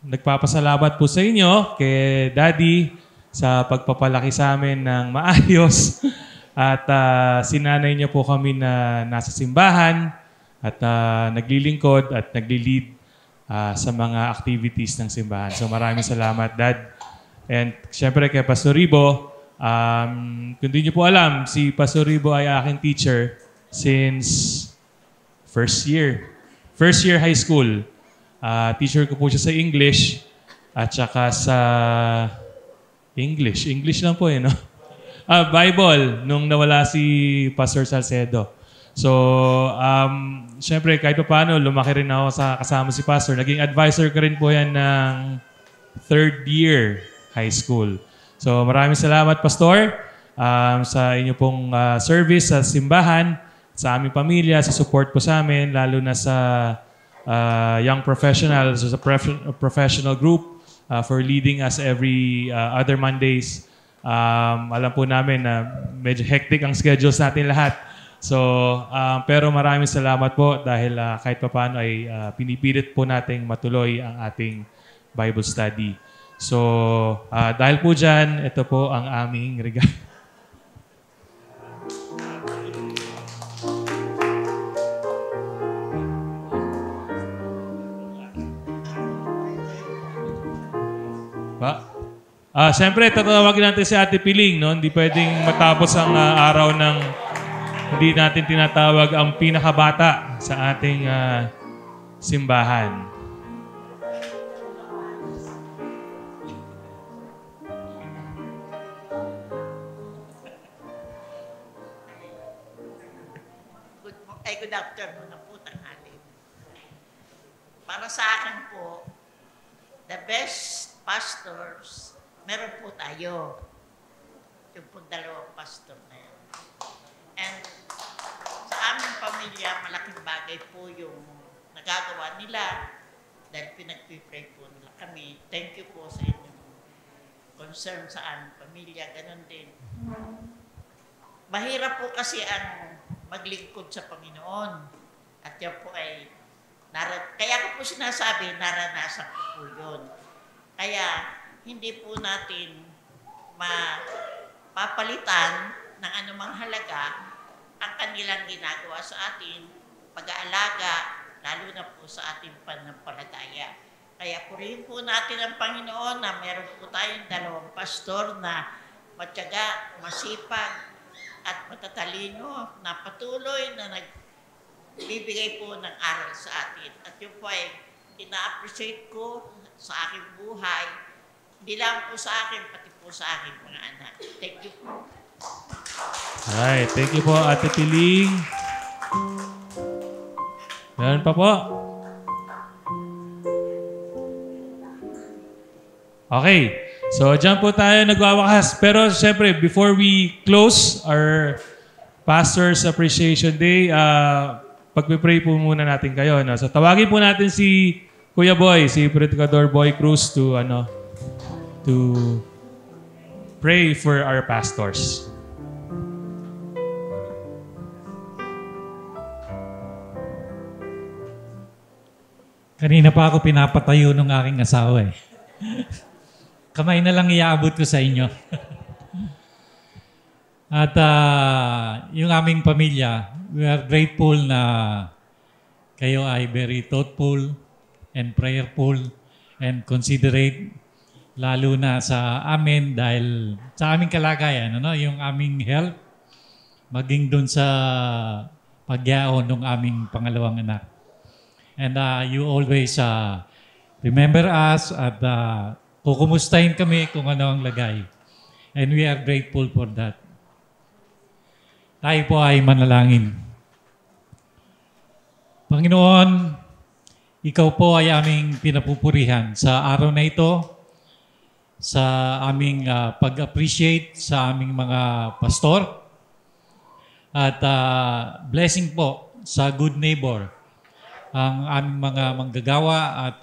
nagpapasalamat po sa inyo, kay Daddy, sa pagpapalaki sa amin ng maayos. At sinanay niyo po kami na nasa simbahan at naglilingkod at nagli-lead sa mga activities ng simbahan. So, maraming salamat, Dad. And syempre, kay Pastor Ribo, kung di niyo po alam, si Pastor Ribo ay aking teacher since first year high school. Teacher ko po siya sa English at saka sa English lang po no? Bible nung nawala si Pastor Salcedo. So, syempre, kahit pa paano, lumaki rin ako sa kasama si Pastor. Naging advisor ko rin po yan ng third year high school. So, maraming salamat, Pastor, sa inyo pong service sa simbahan, sa aming pamilya, sa support po sa amin, lalo na sa young professionals, sa professional group, for leading us every other Mondays. Alam po namin na medyo hectic ang schedules natin lahat. So, pero maraming salamat po dahil kahit pa paano ay pinipilit po nating matuloy ang ating Bible study. So, dahil po dyan, ito po ang aming regalo. Siyempre, tatawagin natin si Ate Piling. No? Hindi pwedeng matapos ang araw ng hindi natin tinatawag ang pinakabata sa ating simbahan. Good afternoon na po tanghali. Para sa akin po, the best pastors, meron po tayo. Yung po dalawang pastor na yan. And sa aming pamilya, malaking bagay po yung nagagawa nila dahil pinagpipray po nila kami. Thank you po sa inyong concern sa aming pamilya. Ganon din. Mahirap po kasi ang maglingkod sa Panginoon. At yan po ay, kaya ko po sinasabi, naranasan ko po yun. Kaya, hindi po natin mapapalitan ng anumang halaga ang kanilang ginagawa sa atin, pag-aalaga, lalo na po sa ating pananampalataya. Kaya purihin po natin ang Panginoon na meron po tayong dalawang pastor na matyaga, masipag, at matatalino na patuloy na nagbibigay po ng aral sa atin. At yun po ay ina-appreciate ko sa aking buhay, hindi lang po sa akin, pati po sa aking mga anak. Thank you po. Alright, thank you po, Ate Piling. Meron pa po. Okay. So, dyan po tayo nagwawakas. Pero, syempre, before we close our Pastor's Appreciation Day, pagpipray po muna natin kayo. No? So, tawagin po natin si Kuya Boy, si Predicador Boy Cruz to pray for our pastors. Kanina pa ako pinapatayo ng aking asawa eh. Kamay na lang iaabot ko sa inyo. At yung aming pamilya, we are grateful na kayo ay very thoughtful and prayerful and considerate, lalo na sa amin dahil sa aming kalagayan, yung aming health, maging dun sa pagyaon ng aming pangalawang anak. And you always remember us at kukumustahin kami kung ano ang lagay. And we are grateful for that. Tayo po ay manalangin. Panginoon, ikaw po ay aming pinapupurihan sa araw na ito, sa aming pag-appreciate sa aming mga pastor, at blessing po sa good neighbor, ang aming mga manggagawa, at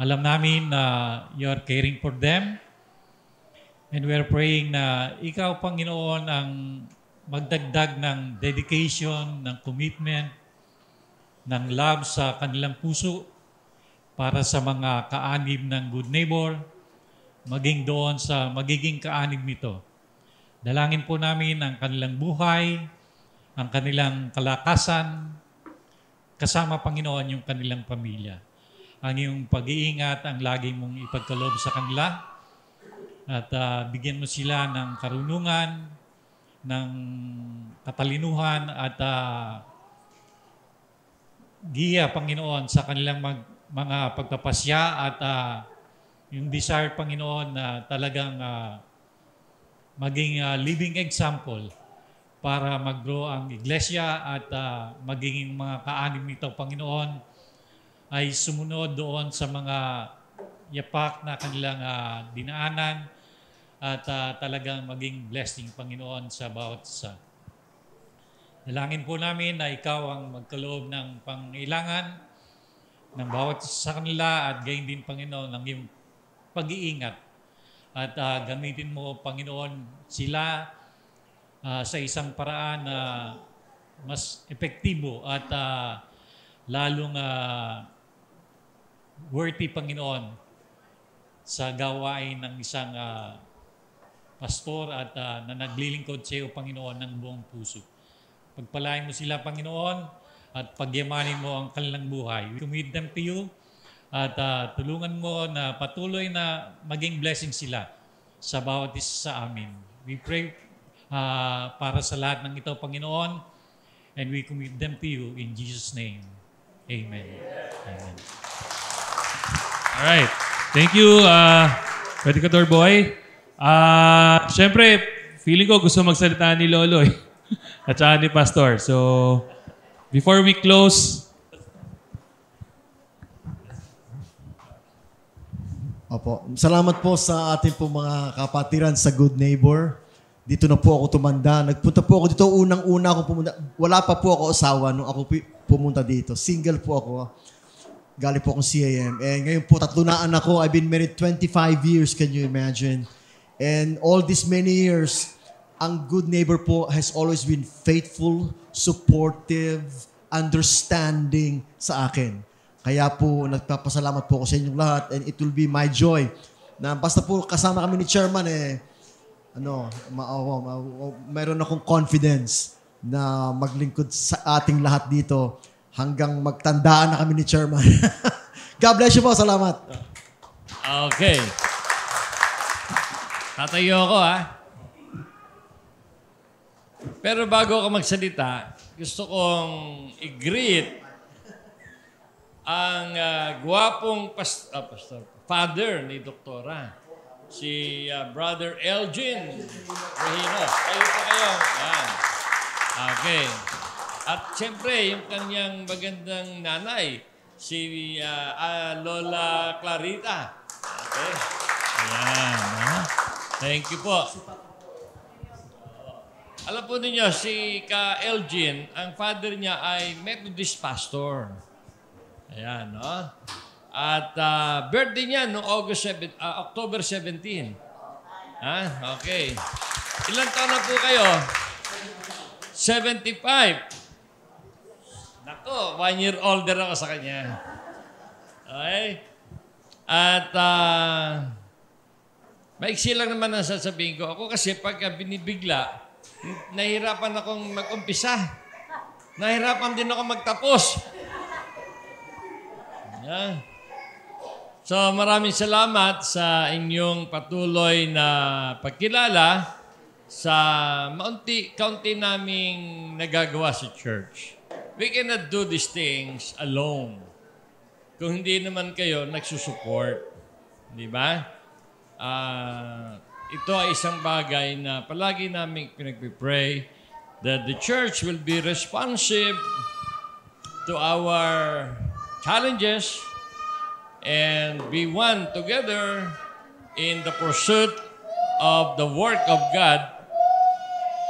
alam namin na you are caring for them. And we are praying na ikaw, Panginoon, ang magdagdag ng dedication, ng commitment, ng love sa kanilang puso para sa mga kaanib ng good neighbor, maging doon sa magiging kaanib nito. Dalangin po namin ang kanilang buhay, ang kanilang kalakasan, kasama, Panginoon, yung kanilang pamilya. Ang iyong pag-iingat ang lagi mong ipagkaloob sa kanila at bigyan mo sila ng karunungan, ng katalinuhan at giya, Panginoon, sa kanilang mga pagpapasya at yung desire, Panginoon, na talagang maging living example para mag-grow ang iglesia at magiging mga kaanim nito, Panginoon, ay sumunod doon sa mga yapak na kanilang dinaanan at talagang maging blessing, Panginoon, sa bawat isa. Dalangin po namin na ikaw ang magkaloob ng pangailangan ng bawat isa sa kanila at gayon din, Panginoon, ng iyong pag-iingat. At gamitin mo, Panginoon, sila sa isang paraan na mas epektibo at lalong worthy, Panginoon, sa gawain ng isang pastor at na naglilingkod sa iyo, Panginoon, ng buong puso. Pagpalain mo sila, Panginoon, at pagyamanin mo ang kanilang buhay. We commit them to you at tulungan mo na patuloy na maging blessing sila sa bawat isa sa amin. We pray para sa lahat ng ito, Panginoon, and we commit them to you in Jesus' name. Amen. Amen. Alright. Thank you, Predicador Boy. Siyempre, feeling ko gusto magsalita ni Lolo at saka ni Pastor. So, before we close, Opo. Salamat po sa ating po mga kapatiran sa Good Neighbor. Dito na po ako tumanda. Nagpunta po ako dito. Unang-una ako pumunta. Wala pa po ako asawa nung ako pumunta dito. Single po ako. Galing po akong CAM. And ngayon po, 3 na anak ko. I've been married 25 years. Can you imagine? And all these many years, ang Good Neighbor po has always been faithful, supportive, understanding sa akin. Kaya po, nagpapasalamat po ako sa inyong lahat and it will be my joy na basta po kasama kami ni Chairman mayroon akong confidence na maglingkod sa ating lahat dito hanggang magtandaan na kami ni Chairman. God bless you po. Salamat. Okay. Tatayo ako, Pero bago ako magsalita, gusto kong i-greet ang gwapong father ni Doktora, si Brother Elgin Regino. Kayo po kayo. Yan. Okay. At siyempre, yung kanyang magandang nanay, si Lola Clarita. Okay. Ayan. Thank you po. Alam po ninyo, si Ka Elgin, ang father niya ay Methodist pastor. Ayan, no? At birthday niya noong October 17. Okay. Ilang taon na po kayo? 75. Nako, 1 year older ako sa kanya. Okay? At maiksi lang naman ang sasabihin ko. Ako kasi pagka binibigla, nahihirapan akong mag-umpisa. Nahihirapan din ako magtapos. Yeah. So maraming salamat sa inyong patuloy na pagkilala sa kaunti naming nagagawa sa church. We cannot do these things alone. Kung hindi naman kayo nagsusupport. Di ba? Ito ay isang bagay na palagi namin pinagpipray that the church will be responsive to our challenges and be one together in the pursuit of the work of God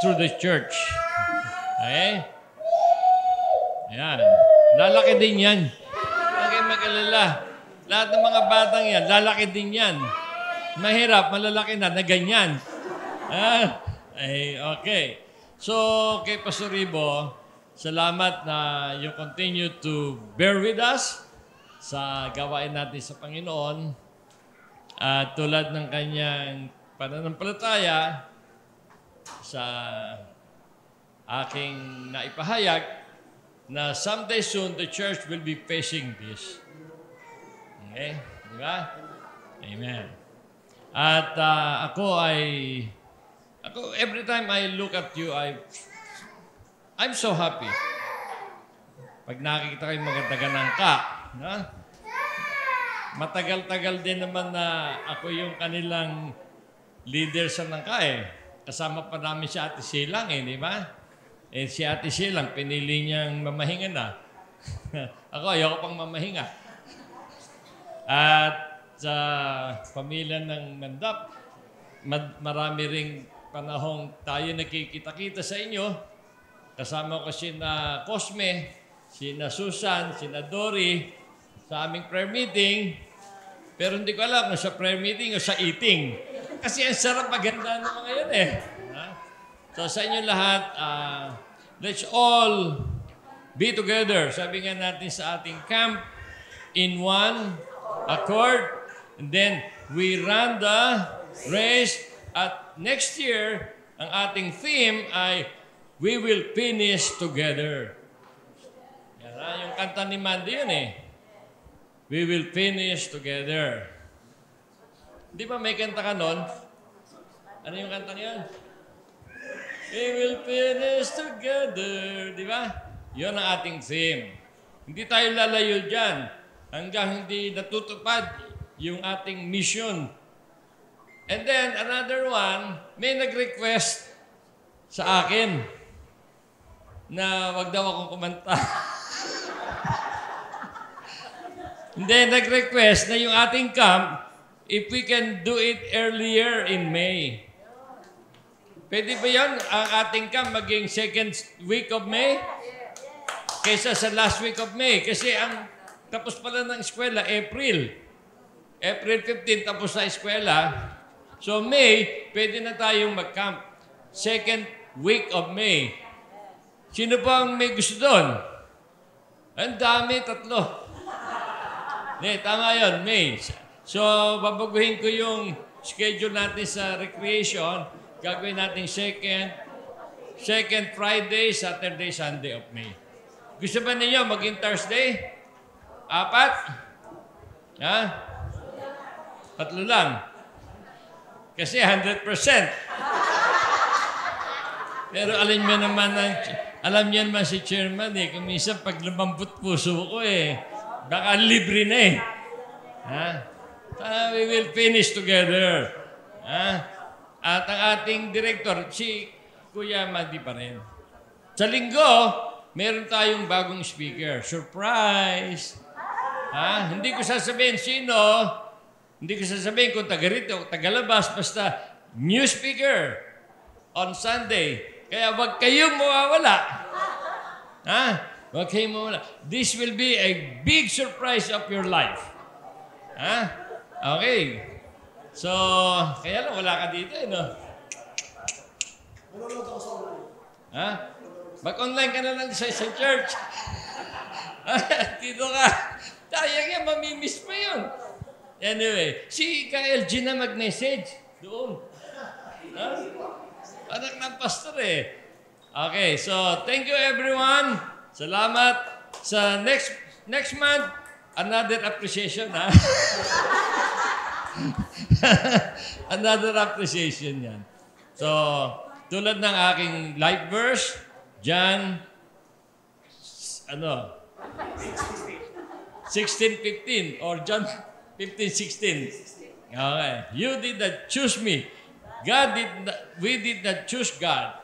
through the church. Okay? Ayan. Lalaki din yan. Huwag kayong mag-alala. Lahat ng mga batang yan, lalaki din yan. Mahirap, malalaki na ganyan. Okay. So, kay Pastor Ribo, salamat na you continue to bear with us sa gawain natin sa Panginoon. At tulad ng kanyang pananampalataya sa aking naipahayag na someday soon the church will be facing this. Okay? Di ba? Amen. At every time I look at you, I'm so happy. Pag nakikita kayo magandang ka, matagal-tagal din naman na ako yung kanilang leader sa nangka . kasama pa namin si Ate Silang di ba? Si Ate Silang, pinili niyang mamahinga na. Ako, ayoko pang mamahinga. At sa pamilya ng Mandap, marami ring panahong tayo nakikita-kita sa inyo. Kasama ko sina Cosme, sina Susan, sina Dory sa aming prayer meeting. Pero hindi ko alam kung sa prayer meeting o sa eating. Kasi ang sarap maganda ng mga yun So sa inyo lahat, let's all be together. Sabi nga natin sa ating camp, in one accord. And then we run the race. At next year, ang ating theme ay we will finish together. Yan, yung kanta ni Mandy yun We will finish together. Di ba may kanta ka nun? Ano yung kanta niya? We will finish together. Di ba? Yun ang ating theme. Hindi tayo lalayo dyan hanggang hindi natutupad yung ating mission. And then, another one, may nag-request sa akin na wag daw akong kumanta. Hindi, nag-request na yung ating camp, if we can do it earlier in May. Pwede ba yun, ang ating camp maging second week of May? Kaysa sa last week of May. Kasi ang tapos pala ng eskwela, April. April 15, tapos na eskwela. So May, pwede na tayong mag-camp. Second week of May. Sino pa ang may gusto doon? Ang dami, 3. Tama yun, May. So, babaguhin ko yung schedule natin sa recreation. Gagawin natin second Friday, Saturday, Sunday of May. Gusto ba ninyo maging Thursday? 4? 3 lang. Kasi 100%. Pero alam niyo naman si Chairman kung minsan pag lumambot puso ko baka libre na we will finish together. At ang ating director, si Kuya Mandy pa rin. Sa linggo, meron tayong bagong speaker. Surprise! Hindi ko sasabihin sino, hindi ko sasabihin kung taga rito, tagalabas, basta new speaker on Sunday. Kaya wag kayong mawawala. Wag kayong mawawala. This will be a big surprise of your life. Okay. So, kaya lang wala ka dito Mag-online ka na lang sa isang church. Dito ka. Sayang yan, mamimiss pa yun. Anyway, si KLG na mag-message doon. Anak ng pastor Okay, so thank you everyone. Salamat. Sa next month, another appreciation Another appreciation yan. So, tulad ng aking life verse, John 16:15 or John 15:16. Okay. You did not choose me. We did not choose God,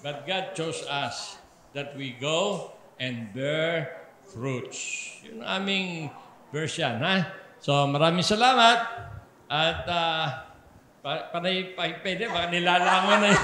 but God chose us that we go and bear fruits. Yun ang aming verse yan, So, maraming salamat. At pwede, baka nilalangon